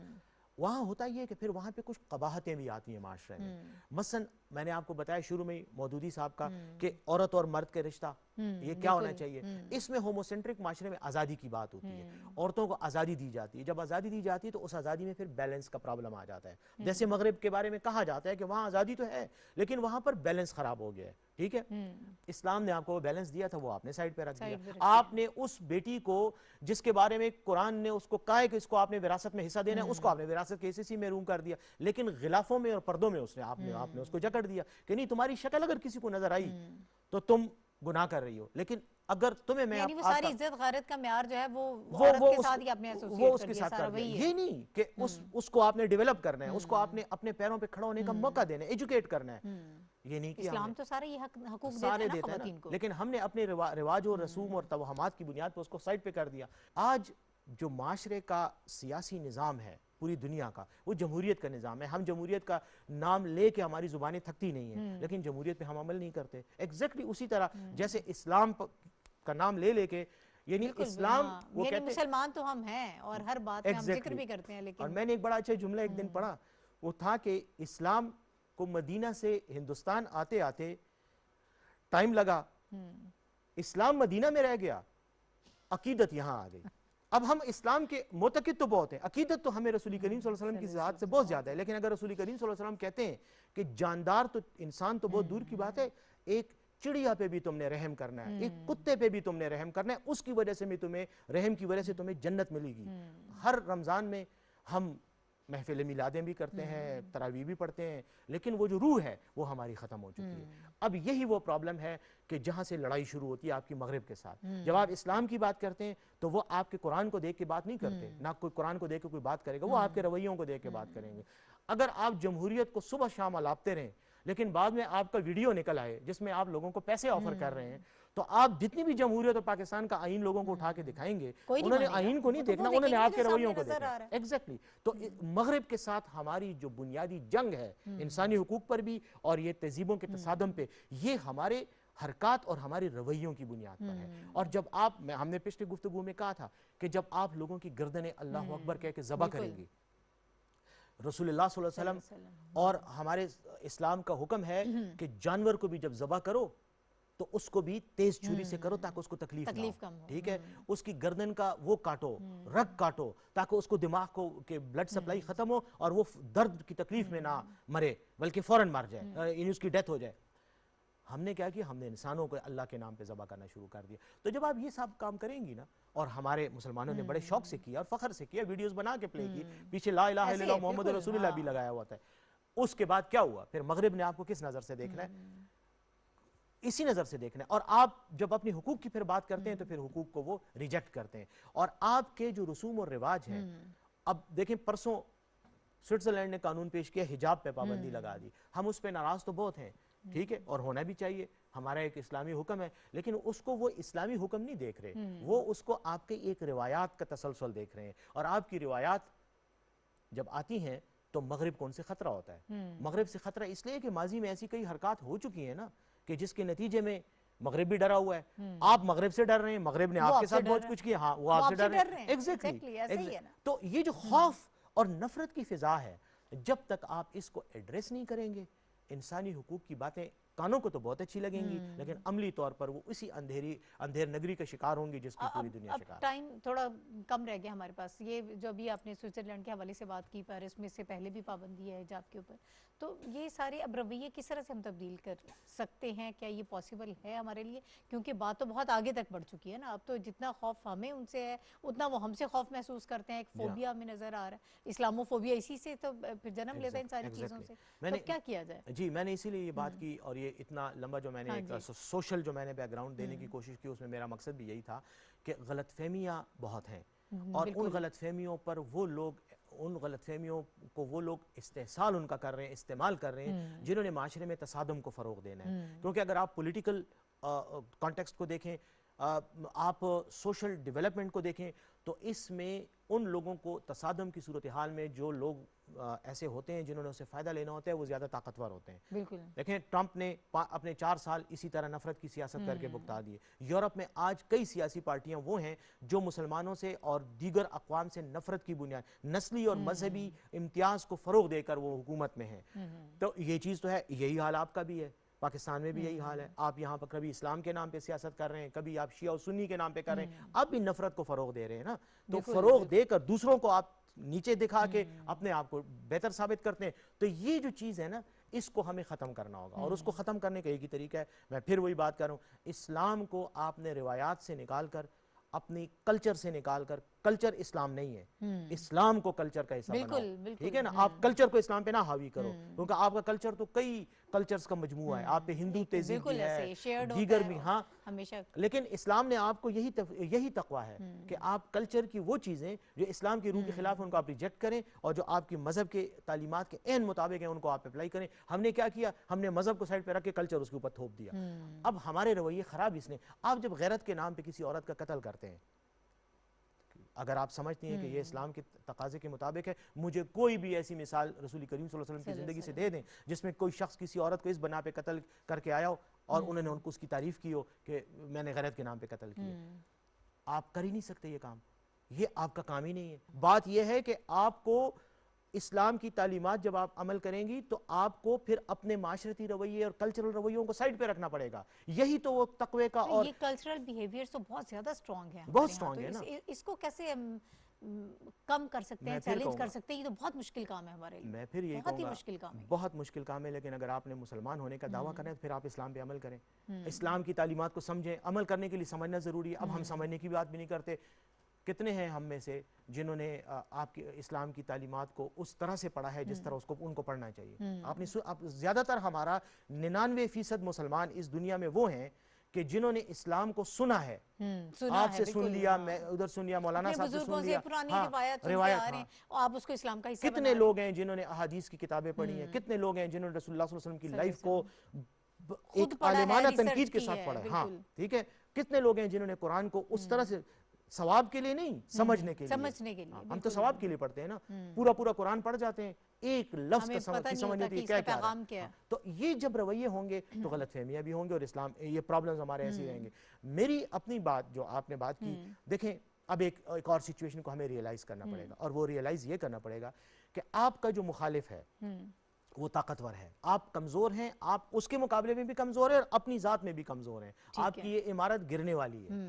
وہاں ہوتا یہ کہ پھر وہاں پہ کچھ قباحتیں بھی آتی ہیں معاشرے میں. مثلا میں نے آپ کو بتایا شروع میں مودودی صاحب کا کہ عورت اور مرد کے رشتہ یہ کیا ہونا چاہیے. اس میں ہوموسینٹرک معاشرے میں آزادی کی بات ہوتی ہے، عورتوں کو آزادی دی جاتی ہے. جب آزادی دی جاتی ہے تو اس آزادی میں پھر بیلنس کا پرابلم آ جاتا ہے. جیسے مغرب کے بارے میں کہا جاتا ہے کہ وہاں آزادی تو ہے لیکن وہاں پر بیلنس خراب ہو گیا ہے. ٹھیک ہے، اسلام نے آپ کو وہ بیلنس دیا تھا، وہ آپ نے سائڈ پہ رکھ دیا. آپ نے اس بیٹی کو جس کے بارے میں قرآن نے اس کو کہا ہے کہ اس کو آپ نے وراثت میں حصہ دینا ہے، اس کو آپ نے وراثت کے حصے میں روم کر دیا. لیکن غلافوں میں اور پردوں میں آپ نے اس کو جکڑ دیا کہ نہیں، تمہاری شکل اگر کسی کو نظر آئی تو تم گناہ کر رہی ہو. لیکن اگر تمہیں میں یعنی وہ ساری عزت غیرت کا معیار جو ہے وہ عورت کے ساتھ ہی اپنے ایسوسیٹ کر دیا. سارا وہی ہے. یہ نہیں کہ اس کو آپ نے ڈیولپ کرنا ہے، اس کو آپ نے اپنے پیروں پہ کھڑا ہونے کا موقع دینا ہے، ایجوکیٹ کرنا ہے. یہ نہیں کہ اسلام تو سارے یہ حقوق دیتا ہے نا خواتین کو، لیکن ہم نے اپنے رواج اور رسوم اور توہمات کی بنیاد پہ اس کو سائڈ پہ کر دیا. آج جو معاشرے کا سیاسی نظام ہے پوری دنیا کا، وہ جمہوریت کا نظام ہے. ہم جمہوریت کا نام لے کے ہماری زبانیں تھکتی نہیں ہیں لیکن جمہوریت پہ ہم عمل نہیں کرتے. ایگزیکٹلی اسی طرح جیسے اسلام کا نام لے کے، یعنی اسلام وہ یعنی کہتے ہیں مسلمان تو ہم ہیں اور ہر بات میں ہم ذکر بھی کرتے ہیں. لیکن اور میں نے ایک بڑا اچھا جملہ ایک دن پڑھا، وہ تھا کہ اسلام کو مدینہ سے ہندوستان آتے آتے ٹائم لگا، اسلام مدینہ میں رہ گیا، عقیدت یہاں آ گئی. اب ہم اسلام کے معتقد تو بہت ہیں، عقیدت تو ہمیں رسول کریم صلی اللہ علیہ وسلم کی ذات سے بہت زیادہ ہے. لیکن اگر رسول کریم صلی اللہ علیہ وسلم کہتے ہیں کہ جاندار تو انسان تو بہت دور کی بات ہے، ایک چڑیا پہ بھی تم نے رحم کرنا ہے، ایک کتے پہ بھی تم نے رحم کرنا ہے، اس کی وجہ سے بھی تمہیں رحم کی وجہ سے تمہیں جنت ملے گی. ہر رمضان میں ہم محفل میلادیں بھی کرتے ہیں، تراویح بھی پڑھتے ہیں، لیکن وہ جو روح ہے وہ ہماری ختم ہو چکی ہے. اب یہی وہ پرابلم ہے کہ جہاں سے لڑائی شروع ہوتی ہے آپ کی مغرب کے ساتھ. جب آپ اسلام کی بات کرتے ہیں تو وہ آپ کے قرآن کو دیکھ کے بات نہیں کرتے، نہ کوئی قرآن کو دیکھ کے کوئی بات کرے گا، وہ آپ کے رویوں کو دیکھ کے بات کریں گے. اگر آپ جمہوریت کو صبح شام الاپتے رہیں لیکن بعد میں آپ کا ویڈیو نکل آئے جس میں آپ لوگوں کو پیسے آفر کر رہے ہیں، تو آپ جتنی بھی جمہوریت اور پاکستان کا آئین لوگوں کو اٹھا کے دکھائیں گے، انہوں نے آئین کو نہیں دیکھنا، انہوں نے آپ کے رویوں کو دیکھنا. ایگزیکٹلی. تو مغرب کے ساتھ ہماری جو بنیادی جنگ ہے انسانی حقوق پر بھی اور یہ تہذیبوں کے تصادم پہ، یہ ہمارے حرکات اور ہمارے رویوں کی بنیاد پر ہے. اور جب ہم نے پچھلی گفتگو میں کہا تھا کہ جب آپ لوگوں کی گردنیں اللہ اکبر کہہ کے ذبح کریں گی، رسول اللہ صلی اللہ علیہ وسلم اور ہمارے اسلام کا حکم ہے کہ جانور کو بھی جب ذبح کرو تو اس کو بھی تیز چھری سے کرو تاکہ اس کو تکلیف نہ ہو. ٹھیک ہے، اس کی گردن کا وہ کاٹو، رگ کاٹو تاکہ اس کو دماغ کو کہ بلڈ سپلائی ختم ہو اور وہ درد کی تکلیف میں نہ مرے بلکہ فوراً مر جائے، یعنی اس کی ڈیتھ ہو جائے. ہم نے کیا کیا, ہم نے انسانوں کو اللہ کے نام پہ ذبح کرنا شروع کر دیا. تو جب آپ یہ سب کام کریں گی نا, اور ہمارے مسلمانوں نے بڑے شوق سے کیا اور فخر سے کیا, ویڈیوز بنا کے پلے کی, پیچھے لا الہ الا اللہ محمد رسول اللہ بھی لگایا ہوا تھا. اس کے بعد کیا ہوا, پھر مغرب نے آپ کو کس نظر سے دیکھنا ہے, اسی نظر سے دیکھنا ہے. اور آپ جب اپنی حقوق کی پھر بات کرتے ہیں تو پھر حقوق کو وہ ریجیکٹ کرتے ہیں. اور آپ کے جو رسوم اور رواج ہیں, اب دیکھیں پرسوں سوئٹزرلینڈ نے قانون پیش کیا, حجاب پہ پابندی لگا دی. ہم اس پہ ناراض تو بہت ہیں, ٹھیک ہے, اور ہونا بھی چاہیے, ہمارا ایک اسلامی حکم ہے, لیکن اس کو وہ اسلامی حکم نہیں دیکھ رہے, وہ اس کو آپ کے ایک روایات کا تسلسل دیکھ رہے ہیں. اور آپ کی روایات جب آتی ہیں تو مغرب کو ان سے خطرہ ہوتا ہے. مغرب سے خطرہ اس لیے کہ ماضی میں ایسی کئی حرکات ہو چکی ہیں نا, کہ جس کے نتیجے میں مغرب بھی ڈرا ہوا ہے. آپ مغرب سے ڈر رہے ہیں, مغرب نے آپ کے ساتھ بہت کچھ کیا, ہاں وہ آپ سے ڈر رہے ہیں. ایگزیکٹلی. تو یہ جو خوف اور نفرت کی فضا ہے, جب تک آپ اس کو ایڈریس نہیں کریں گے, انسانی حقوق کی باتیں کانوں کو تو بہت اچھی لگیں گی, لیکن عملی طور پر وہ اسی اندھیر نگری کا شکار ہوں گی جس کی پوری دنیا شکار ہے. اب ٹائم تھوڑا کم رہ گیا ہمارے پاس. یہ جو ابھی آپ نے سوئٹزرلینڈ کے حوالے سے بات کی, پیرس میں اس سے پہلے بھی پابندی ہے حجاب کے اوپر, تو یہ سارے اب رویے کس طرح سے ہم تبدیل کر سکتے ہیں, کیا یہ پاسبل ہے ہمارے لیے؟ کیونکہ بات تو بہت آگے تک بڑھ چکی ہے نا, اب تو جتنا خوف ہمیں ان سے ہے اتنا وہ ہم سے خوف محسوس کرتے ہیں. ایک فوبیا ہمیں نظر آ رہا ہے, اسلامو فوبیا اسی سے تو پھر جنم لیتا ہے ان ساری چیزوں سے. تو کیا کیا جائے؟ جی میں نے اسی لیے یہ بات کی, اور یہ اتنا لمبا جو میں نے ایک سوشل جو میں نے بیک گراؤنڈ دینے کی کوشش کی, اس میں میرا مقصد بھی یہی تھا کہ غلط فہمیاں بہت ہیں, اور ان غلط فہمیوں پر وہ لوگ, ان غلط فہمیوں کو وہ لوگ استحصال ان کا کر رہے ہیں, استعمال کر رہے ہیں, جنہوں نے معاشرے میں تصادم کو فروغ دینا ہے. کیونکہ اگر آپ پولیٹیکل کانٹیکسٹ کو دیکھیں, آپ سوشل ڈیولپمنٹ کو دیکھیں, تو اس میں ان لوگوں کو تصادم کی صورتحال میں جو لوگ ایسے ہوتے ہیں جنہوں نے اسے فائدہ لینا ہوتا ہے, وہ زیادہ طاقتور ہوتے ہیں. بالکل دیکھیں ٹرمپ نے اپنے 4 سال اسی طرح نفرت کی سیاست کر کے بھگتا دیے. یورپ میں آج کئی سیاسی پارٹیاں وہ ہیں جو مسلمانوں سے اور دیگر اقوام سے نفرت کی بنیاد, نسلی اور مذہبی امتیاز کو فروغ دے کر وہ حکومت میں ہیں. تو یہ چیز تو ہے, یہی حال آپ کا بھی ہے, پاکستان میں بھی یہی حال ہے. آپ یہاں پر کبھی اسلام کے نام پہ سیاست کر رہے ہیں, کبھی آپ شیعہ و سنی کے نام پہ کر رہے ہیں, آپ بھی نفرت کو فروغ دے رہے ہیں نا. تو فروغ دے کر دوسروں کو آپ نیچے دکھا کے اپنے آپ کو بہتر ثابت کرتے ہیں. تو یہ جو چیز ہے نا, اس کو ہمیں ختم کرنا ہوگا, اور اس کو ختم کرنے کا ایک ہی طریقہ ہے, میں پھر وہی بات کر رہا ہوں, اسلام کو آپ نے روایات سے نکال کر, اپنی کلچر سے نکال کر, کلچر اسلام نہیں ہے, اسلام کو کلچر کا حصہ بناؤ, ٹھیک ہے نا. آپ کلچر کو اسلام پہ نہ حاوی کرو, کیونکہ آپ کا کلچر تو کئی کلچرز کا مجموعہ ہے, آپ پہ ہندو تہذیب بھی ہے, دیگر بھی, ہاں, لیکن اسلام نے آپ کو یہی تقویٰ ہے کہ آپ کلچر کی وہ چیزیں جو اسلام کی روح کے خلاف ہیں ان کو آپ ریجیکٹ کریں, اور جو آپ کی مذہب کے تعلیمات کے عین مطابق ہیں ان کو آپ اپلائی کریں. ہم نے کیا کیا, ہم نے مذہب کو سائڈ پہ رکھ کے کلچر اس کے اوپر تھوپ دیا. اب ہمارے رویے خراب اس نے. آپ جب غیرت کے نام پہ کسی عورت کا قتل کرتے ہیں, اگر آپ سمجھتی ہیں کہ یہ اسلام کے تقاضے کے مطابق ہے, مجھے کوئی بھی ایسی مثال رسول کریم صلی اللہ علیہ وسلم کی زندگی سے دے دیں جس میں کوئی شخص کسی عورت کو اس بنا پہ قتل کر کے آیا ہو اور انہوں نے ان کو اس کی تعریف کی ہو کہ میں نے غیرت کے نام پہ قتل کیا. آپ کر ہی نہیں سکتے یہ کام, یہ آپ کا کام ہی نہیں ہے. بات یہ ہے کہ آپ کو اسلام کی تعلیمات جب آپ عمل کریں گی تو آپ کو پھر اپنے معاشرتی رویے اور کلچرل رویوں کو سائیڈ پہ رکھنا پڑے گا. یہی تو وہ تقوی کا, اور یہ کلچرل بیہیویئر تو بہت زیادہ سٹرونگ ہے, بہت سٹرونگ ہے نا. اس کو کیسے کم کر سکتے ہیں, چیلنج کر سکتے ہیں؟ یہ تو بہت مشکل کام ہے ہمارے لیے. میں پھر یہی بہت ہی کہوں گا, مشکل کام ہے, بہت مشکل کام ہے, لیکن اگر آپ نے مسلمان ہونے کا دعویٰ کرنا ہے تو پھر آپ اسلام پہ عمل کریں, اسلام کی تعلیمات کو سمجھیں. عمل کرنے کے لیے سمجھنا ضروری ہے. اب ہم سمجھنے کی بات بھی نہیں کرتے. کتنے ہیں ہم میں سے جنہوں نے آپ کی اسلام کی تعلیمات کو اس طرح سے پڑھا ہے جس طرح ان کو پڑھنا چاہیے. آپ زیادہ تر, ہمارا 99% مسلمان اس دنیا میں وہ ہیں کہ جنہوں نے اسلام کو سنا ہے, آپ سے سن لیا, میں ادھر سن لیا, مولانا صاحب سے سن لیا, روایت, آپ اس کو اسلام کا حصہ بنا. کتنے لوگ ہیں جنہوں نے احادیث کی کتابیں پڑھی ہیں, کتنے لوگ ہیں جنہوں نے رسول اللہ صلی اللہ علیہ وسلم کی لائف کو ایک عالمانہ تنقید کے ساتھ پڑھا ہے, ہاں ٹھیک ہے. کتنے لوگ ہیں جنہوں نے قرآن کو اس طرح سے, ثواب کے لیے نہیں, سمجھنے کے لیے. ہم تو ثواب کے لیے پڑھتے ہیں نا, پورا قرآن پڑھ جاتے ہیں, ایک لفظ کا سمجھ نہیں کیا پیغام کیا. تو یہ جب رویے ہوں گے تو غلط فہمیاں بھی ہوں گے, اور اسلام, یہ پرابلمز ہمارے ایسے رہیں گے. میری اپنی بات جو آپ نے بات کی, دیکھیں اب ایک اور سچویشن کو ہمیں ریئلائز کرنا پڑے گا, اور وہ ریئلائز یہ کرنا پڑے گا کہ آپ کا جو مخالف ہے وہ طاقتور ہے, آپ کمزور ہیں, آپ اس کے مقابلے میں بھی کمزور ہیں اور اپنی ذات میں بھی کمزور ہیں. آپ کی یہ عمارت گرنے والی ہے,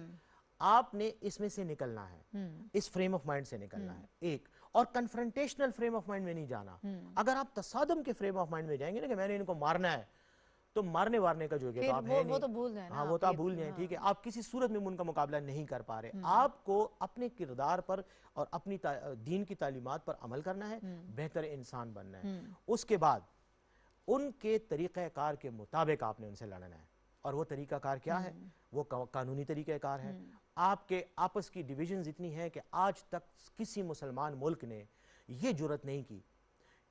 آپ نے اس میں سے نکلنا ہے, اس فریم آف مائنڈ سے نکلنا ہے ایک, اور کنفرنٹیشنل فریم آف مائنڈ میں نہیں جانا. اگر آپ تصادم کے فریم آف مائنڈ میں جائیں گے نا کہ میں نے ان کو مارنا ہے, تو مارنے وارنے کا جو ہے تو آپ ہے وہ نہیں. تو بھول جائیں نا. ہاں وہ تو آپ بھول جائیں, ٹھیک ہے. آپ کسی صورت میں ان کا مقابلہ نہیں کر پا رہے. آپ کو اپنے کردار پر اور اپنی دین کی تعلیمات پر عمل کرنا ہے, بہتر انسان بننا ہے. اس کے بعد ان کے طریقہ کار کے مطابق آپ نے ان سے لڑنا ہے. اور وہ طریقہ کار کیا ہے؟ وہ قانونی طریقہ کار ہے. آپ کے آپس کی ڈیویژنز اتنی ہیں کہ آج تک کسی مسلمان ملک نے یہ جرت نہیں کی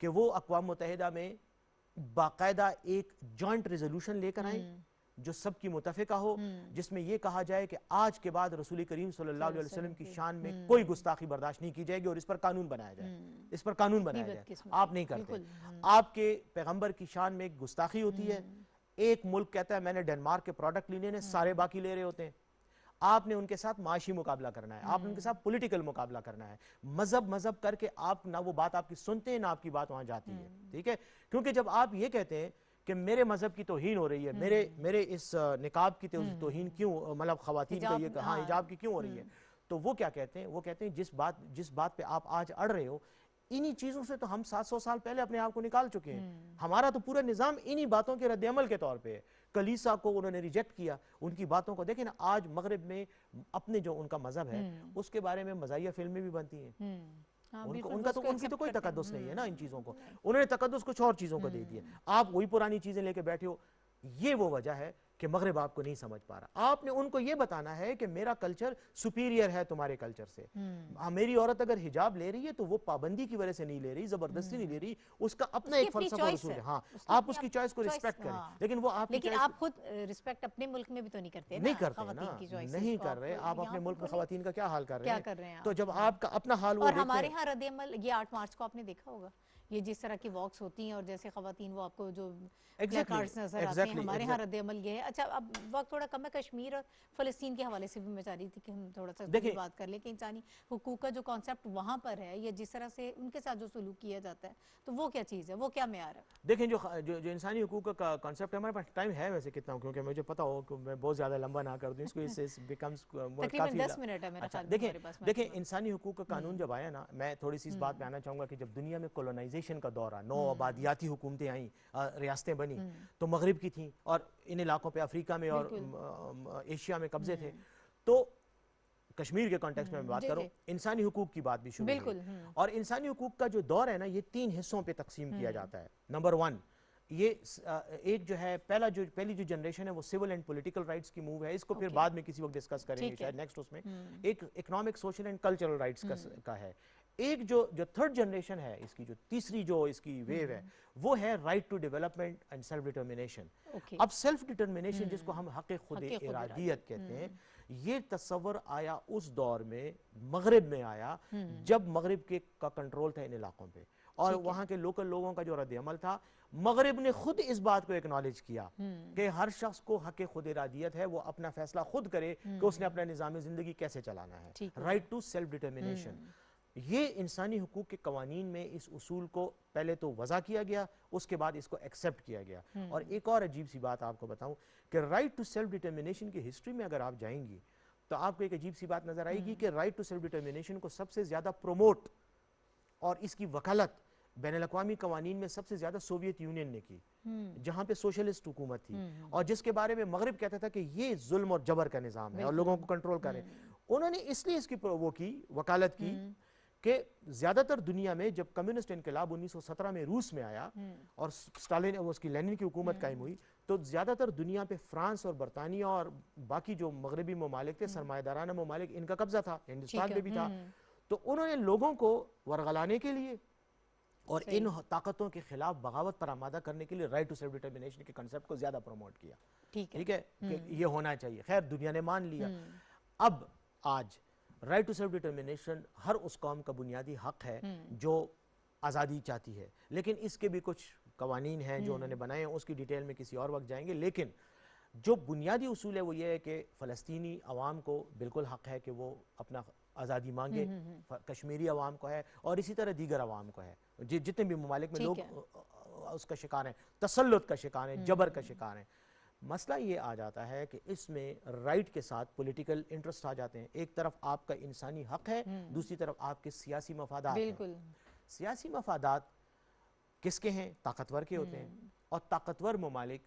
کہ وہ اقوام متحدہ میں باقاعدہ ایک جوائنٹ ریزولوشن لے کر آئیں جو سب کی متفقہ ہو, جس میں یہ کہا جائے کہ آج کے بعد رسول کریم صلی اللہ علیہ وسلم کی شان میں کوئی گستاخی برداشت نہیں کی جائے گی اور اس پر قانون بنایا جائے. اس پر قانون بنایا جائے. آپ نہیں کرتے. آپ کے پیغمبر کی شان میں ایک گستاخی ہوتی ہے. ایک ملک کہتا ہے میں نے ڈنمارک کے پروڈکٹ لینے ہیں, سارے باقی لے رہے ہوتے ہیں. آپ نے ان کے ساتھ معاشی مقابلہ کرنا ہے, آپ نے ان کے ساتھ پولیٹیکل مقابلہ کرنا ہے. مذہب کر کے آپ نہ وہ بات آپ کی سنتے ہیں نہ آپ کی بات وہاں جاتی ہے, ٹھیک ہے. کیونکہ جب آپ یہ کہتے ہیں کہ میرے مذہب کی توہین ہو رہی ہے, میرے اس نقاب کی توہین کیوں, مطلب خواتین کا یہ ہاں حجاب کی کیوں ہو رہی ہے, تو وہ کیا کہتے ہیں؟ وہ کہتے ہیں جس بات پہ آپ آج اڑ رہے ہو, انہی چیزوں سے تو ہم 700 سال پہلے اپنے آپ کو نکال چکے ہیں. ہمارا تو پورا نظام انہی باتوں کے رد عمل کے طور پہ ہے. کلیسا کو انہوں نے ریجیکٹ کیا, ان کی باتوں کو دیکھیں نا. آج مغرب میں اپنے جو ان کا مذہب ہے اس کے بارے میں مزاحیہ فلمیں بھی بنتی ہیں. ان کی تو کوئی تقدس نہیں ہے نا ان چیزوں کو. انہوں نے تقدس کچھ اور چیزوں کو دے دیا. آپ وہی پرانی چیزیں لے کے بیٹھے ہو. یہ وہ وجہ ہے کہ مغرب آپ کو نہیں سمجھ پا رہا. آپ نے ان کو یہ بتانا ہے کہ میرا کلچر سپیریئر ہے تمہارے کلچر سے. میری عورت اگر حجاب لے رہی ہے تو وہ پابندی کی وجہ سے نہیں لے رہی, زبردستی نہیں لے رہی, اس کا اپنا ایک فلسفہ اور اصول ہے. ہاں آپ اس کی چوائس کو رسپیکٹ کریں, لیکن وہ آپ کی لیکن آپ خود رسپیکٹ اپنے ملک میں بھی تو نہیں کرتے نا. نہیں کرتے نا, نہیں کر رہے. آپ اپنے ملک میں خواتین کا کیا حال کر رہے ہیں؟ تو جب آپ کا اپنا حال وہ اور دیکھتے ہمارے ہیں. ہاں رد عمل یہ 8 مارچ کو آپ نے دیکھا ہوگا, یہ جس طرح کی واکس ہوتی ہیں اور جیسے خواتین وہ آپ کو جو پلیکارڈز نظر آتے ہیں, ہمارے ہاں رد عمل یہ ہے. اچھا اب وقت تھوڑا کم ہے, کشمیر اور فلسطین کے حوالے سے بھی میں چاہ رہی تھی کہ ہم تھوڑا سا بات کر لیں کہ انسانی حقوق کا جو کانسیپٹ وہاں پر ہے یا جس طرح سے ان کے ساتھ جو سلوک کیا جاتا ہے تو وہ کیا چیز ہے, وہ کیا معیار ہے؟ دیکھیں جو انسانی حقوق کا کانسیپٹ ہے, ہمارے پاس ٹائم ہے ویسے کتنا, کیونکہ مجھے پتا ہو کہ میں بہت زیادہ لمبا نہ کر دوں اس کو, اس سے بیکمز تقریباً 10 منٹ ہے میرا خیال میں. دیکھیں انسانی حقوق کا قانون جب آیا نا, میں تھوڑی سی اس بات پہ آنا چاہوں گا کہ جب دنیا میں کولونائزیشن کا دور آ, نو آبادیاتی حکومتیں آئیں, ریاستیں بنی, تو مغرب کی تھیں اور ان علاقوں پہ افریقہ میں اور ایشیا میں قبضے تھے. تو کشمیر کے کانٹیکس میں بات کروں, انسانی حقوق کی بات بھی شروع ہوئی. اور انسانی حقوق کا جو دور ہے نا, یہ 3 حصوں پہ تقسیم کیا جاتا ہے. نمبر 1, یہ ایک جو ہے پہلی جو جنریشن ہے وہ سول اینڈ پولیٹیکل رائٹس کی موو ہے, اس کو پھر بعد میں کسی وقت ڈسکس کریں گے شاید نیکسٹ اس میں. ایک economic, social and cultural rights کا ہے. ایک جو تھرڈ جنریشن ہے اس کی, جو تیسری جو اس کی ویو ہے, وہ ہے right to development and self determination. اب سیلف ڈٹرمنیشن جس کو ہم حق خود ارادیت کہتے ہیں, یہ تصور آیا اس دور میں, مغرب میں آیا جب مغرب کا کنٹرول تھا ان علاقوں پہ, اور وہاں کے لوکل لوگوں کا جو رد عمل تھا. مغرب نے خود اس بات کو اکنالج کیا کہ ہر شخص کو حق خود ارادیت ہے, وہ اپنا فیصلہ خود کرے کہ اس نے اپنا نظام زندگی کیسے چلانا ہے. رائٹ ٹو سیلف ڈٹرمنیشن, یہ انسانی حقوق کے قوانین میں اس اصول کو پہلے تو وضع کیا گیا, اس کے بعد اس کو ایکسیپٹ کیا گیا. اور ایک اور عجیب سی بات آپ کو بتاؤں کہ رائٹ ٹو سیلف ڈٹرمنیشن کی ہسٹری میں اگر آپ جائیں گی تو آپ کو ایک عجیب سی بات نظر آئے گی کہ رائٹ ٹو سیلف ڈٹرمنیشن کو سب سے زیادہ پروموٹ اور اس کی وکالت بین الاقوامی قوانین میں سب سے زیادہ سوویت یونین نے کی, جہاں پہ سوشلسٹ حکومت تھی, اور جس کے بارے میں مغرب کہتا تھا کہ یہ ظلم اور جبر کا نظام ہے اور لوگوں کو کنٹرول کرے. انہوں نے اس لیے اس کی وہ کی وکالت کی کہ زیادہ تر دنیا میں جب کمیونسٹ انقلاب 1917 میں روس میں آیا اور اسٹالن اس کی لینن کی حکومت قائم ہوئی, تو زیادہ تر دنیا پہ فرانس اور برطانیہ اور باقی جو مغربی ممالک تھے, سرمایہ دارانہ ممالک, ان کا قبضہ تھا, ہندوستان میں بھی تھا. تو انہوں نے لوگوں کو ورغلانے کے لیے اور ان طاقتوں کے خلاف بغاوت پر آمادہ کرنے کے لیے رائٹ ٹو سیلف ڈٹرمنیشن کے کنسیپٹ کو زیادہ پروموٹ کیا. ٹھیک ہے کہ یہ ہونا چاہیے. خیر دنیا نے مان لیا. اب آج رائٹ ٹو سیلف ڈٹرمنیشن ہر اس قوم کا بنیادی حق ہے جو آزادی چاہتی ہے, لیکن اس کے بھی کچھ قوانین ہیں جو انہوں نے بنائے ہیں, اس کی ڈیٹیل میں کسی اور وقت جائیں گے. لیکن جو بنیادی اصول ہے وہ یہ ہے کہ فلسطینی عوام کو بالکل حق ہے کہ وہ اپنا آزادی مانگے, کشمیری عوام کو ہے, اور اسی طرح دیگر عوام کو ہے, جتنے بھی ممالک میں لوگ اس کا شکار ہیں, تسلط کا شکار ہیں, جبر کا شکار ہیں. مسئلہ یہ آ جاتا ہے کہ اس میں رائٹ کے ساتھ پولیٹیکل انٹرسٹ آ جاتے ہیں. ایک طرف آپ کا انسانی حق ہے, دوسری طرف آپ کے سیاسی مفادات ہیں. سیاسی مفادات کس کے ہیں؟ طاقتور کے ہوتے ہیں, اور طاقتور ممالک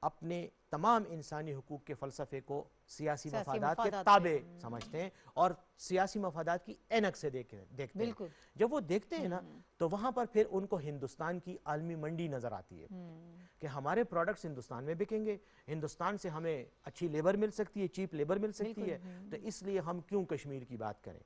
اپنے تمام انسانی حقوق کے فلسفے کو سیاسی مفادات کے مفادات تابع سمجھتے ہیں اور سیاسی مفادات کی اینک سے دیکھتے ہیں. بالکل. جب وہ دیکھتے ہیں نا تو وہاں پر پھر ان کو ہندوستان کی عالمی منڈی نظر آتی ہے کہ ہمارے پروڈکٹس ہندوستان میں بکیں گے, ہندوستان سے ہمیں اچھی لیبر مل سکتی ہے, چیپ لیبر مل سکتی ہے, تو اس لیے ہم کیوں کشمیر کی بات کریں.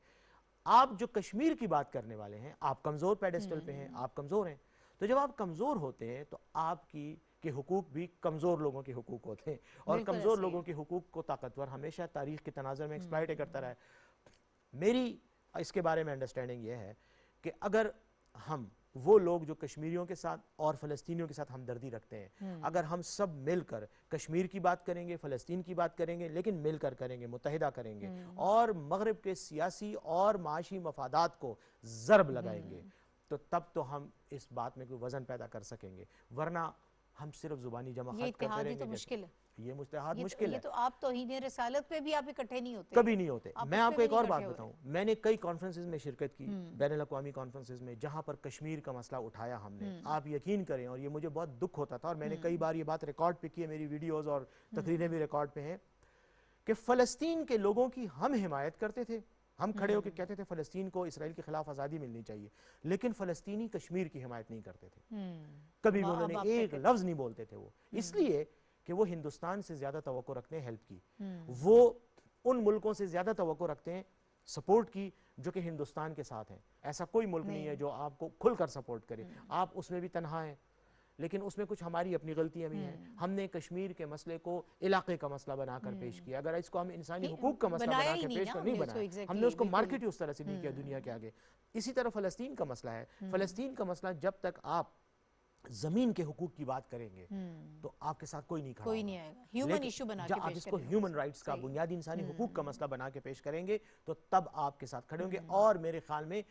آپ جو کشمیر کی بات کرنے والے ہیں آپ کمزور پیڈسٹل پہ ہیں, آپ کمزور ہیں. تو جب آپ کمزور ہوتے ہیں تو آپ کے حقوق بھی کمزور لوگوں کے حقوق ہوتے ہیں, اور کمزور لوگوں کے حقوق کو طاقتور ہمیشہ تاریخ کے تناظر میں ایکسپلائٹ کرتا رہا ہے. میری اس کے بارے میں انڈرسٹینڈنگ یہ ہے کہ اگر ہم وہ لوگ جو کشمیریوں کے ساتھ اور فلسطینیوں کے ساتھ ہمدردی رکھتے ہیں, اگر ہم سب مل کر کشمیر کی بات کریں گے, فلسطین کی بات کریں گے, لیکن مل کر کریں گے, متحدہ کریں گے, اور مغرب کے سیاسی اور معاشی مفادات کو ضرب لگائیں گے, تو تب تو ہم اس بات میں کوئی وزن پیدا کر سکیں گے. ورنہ ہم صرف زبانی جمع خط کرتے رہیں گے. مشکل ہے, یہ اتحاد مشکل ہے. یہ تو آپ توہین رسالت پہ بھی آپ اکٹھے نہیں ہوتے, کبھی نہیں ہوتے. میں آپ کو ایک اور بات بتاؤں, میں نے کئی کانفرنسز میں شرکت کی, بین الاقوامی کانفرنسز میں, جہاں پر کشمیر کا مسئلہ اٹھایا ہم نے. آپ یقین کریں, اور یہ مجھے بہت دکھ ہوتا تھا, اور میں نے کئی بار یہ بات ریکارڈ پہ کی ہے, میری ویڈیوز اور تقریریں بھی ریکارڈ پہ ہیں, کہ فلسطین کے لوگوں کی ہم حمایت کرتے تھے. ہم کھڑے ہو کے کہتے تھے فلسطین کو اسرائیل کے خلاف آزادی ملنی چاہیے, لیکن فلسطینی کشمیر کی حمایت نہیں کرتے تھے. کبھی بھی انہوں نے ایک لفظ نہیں بولتے تھے. وہ اس لیے کہ وہ ہندوستان سے زیادہ توقع رکھتے ہیں ہیلپ کی, وہ ان ملکوں سے زیادہ توقع رکھتے ہیں سپورٹ کی جو کہ ہندوستان کے ساتھ ہیں. ایسا کوئی ملک نہیں ہے جو آپ کو کھل کر سپورٹ کرے. آپ اس میں بھی تنہا ہیں, لیکن اس میں کچھ ہماری اپنی غلطیاں بھی ہیں. ہم نے کشمیر کے مسئلے کو علاقے کا مسئلہ بنا کر پیش کیا. اگر اس کو ہم انسانی حقوق کا مسئلہ بنا کے پیش کر نہیں بنایا, ہم نے اس کو مارکیٹ ہی اس طرح سے نہیں کیا دنیا کے آگے. اسی طرح فلسطین کا مسئلہ ہے. فلسطین کا مسئلہ جب تک آپ زمین کے حقوق کی بات کریں گے تو آپ کے ساتھ کوئی نہیں کھڑا ہوگا. ہیومن ایشو بنا کے جب آپ اس کو ہیومن رائٹس کا, بنیادی انسانی حقوق کا مسئلہ بنا کے پیش کریں گے تو تب آپ کے ساتھ کھڑے ہوں گے. اور میرے خیال میں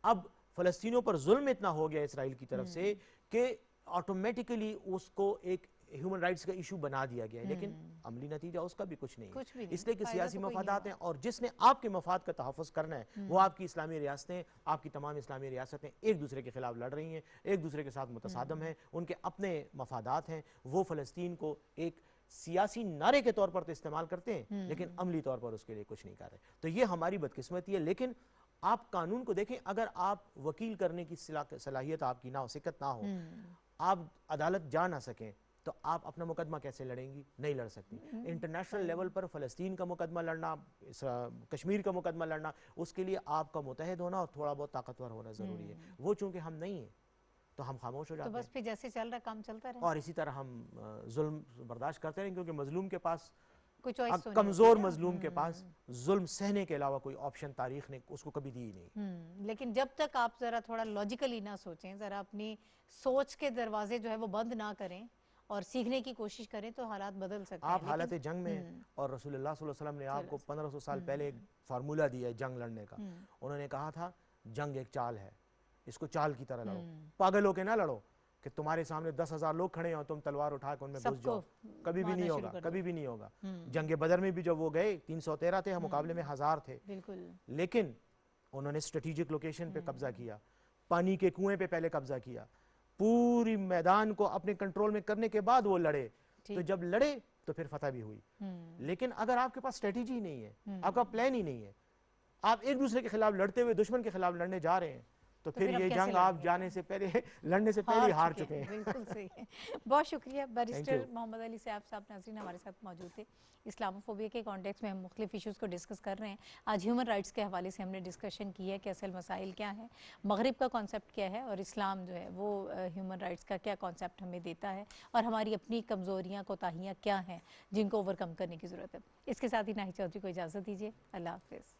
اب فلسطینیوں پر ظلم اتنا ہو گیا اسرائیل کی طرف سے کہ آٹومیٹیکلی اس کو ایک ہیومن رائٹس کا ایشو بنا دیا گیا ہے, لیکن عملی نتیجہ اس کا بھی کچھ نہیں ہے. اس لیے کہ سیاسی مفادات ہیں, اور جس نے آپ کے مفاد کا تحفظ کرنا ہے وہ آپ کی اسلامی ریاستیں, آپ کی تمام اسلامی ریاستیں ایک دوسرے کے خلاف لڑ رہی ہیں, ایک دوسرے کے ساتھ متصادم ہیں, ان کے اپنے مفادات ہیں. وہ فلسطین کو ایک سیاسی نعرے کے طور پر تو استعمال کرتے ہیں, لیکن عملی طور پر اس کے لیے کچھ نہیں کر رہے. تو یہ ہماری بدقسمتی ہے. لیکن آپ قانون کو دیکھیں, اگر آپ وکیل کرنے کی صلاحیت آپ کی نہ ہو, سکت نہ ہو, آپ عدالت جا نہ سکیں, تو آپ اپنا مقدمہ کیسے لڑیں گی؟ نہیں لڑ سکتی. انٹرنیشنل لیول پر فلسطین کا مقدمہ لڑنا, کشمیر کا مقدمہ لڑنا, اس کے لیے آپ کا متحد ہونا اور تھوڑا بہت طاقتور ہونا ضروری ہے. وہ چونکہ ہم نہیں ہیں تو ہم خاموش ہو جاتے ہیں, تو بس پھر جیسے چل رہا کام چلتا رہے, اور اسی طرح ہم ظلم برداشت کرتے رہیں, کیونکہ مظلوم کے پاس, کچھ کمزور مظلوم کے پاس ظلم سہنے کے علاوہ کوئی آپشن تاریخ نے اس کو کبھی دی ہی نہیں. لیکن جب تک آپ ذرا تھوڑا لاجیکلی نہ سوچیں, ذرا اپنی سوچ کے دروازے جو ہے وہ بند نہ کریں اور سیکھنے کی کوشش کریں, تو حالات بدل سکتے ہیں. آپ حالت جنگ میں, اور رسول اللہ صلی اللہ علیہ وسلم نے آپ کو 1500 سال پہلے ایک فارمولہ دیا ہے جنگ لڑنے کا. انہوں نے کہا تھا جنگ ایک چال ہے, اس کو چال کی طرح لڑو, پاگل ہو کے نہ لڑو کہ تمہارے سامنے 10,000 لوگ کھڑے ہیں اور تم تلوار اٹھا کے ان میں گھس جاؤ. کبھی بھی نہیں ہوگا, کبھی بھی نہیں ہوگا. جنگ بدر میں بھی جب وہ گئے 313 تھے, مقابلے میں 1000 تھے, لیکن انہوں نے اسٹریٹجک لوکیشن پہ قبضہ کیا, پانی کے کنویں پہ پہلے قبضہ کیا, پوری میدان کو اپنے کنٹرول میں کرنے کے بعد وہ لڑے. تو جب لڑے تو پھر فتح بھی ہوئی. لیکن اگر آپ کے پاس اسٹریٹجی نہیں ہے, آپ کا پلان ہی نہیں ہے, آپ ایک دوسرے کے خلاف لڑتے ہوئے دشمن کے خلاف لڑنے جا رہے ہیں, تو پھر یہ جنگ آپ جانے سے پہلے, لڑنے سے پہلے ہار چکے ہیں. بالکل صحیح ہے. بہت شکریہ بیرسٹر محمد علی صاحب. ناظرین ہمارے ساتھ موجود تھے. اسلاموفوبیا کے کانٹیکس میں ہم مختلف ایشوز کو ڈسکس کر رہے ہیں. آج ہیومن رائٹس کے حوالے سے ہم نے ڈسکشن کی ہے کہ اصل مسائل کیا ہیں, مغرب کا کانسیپٹ کیا ہے, اور اسلام جو ہے وہ ہیومن رائٹس کا کیا کانسیپٹ ہمیں دیتا ہے, اور ہماری اپنی کمزوریاں کوتاہیاں کیا ہیں جن کو اوور کم کرنے کی ضرورت ہے. اس کے ساتھ ہی ناہید چودھری کو اجازت دیجیے. اللہ حافظ.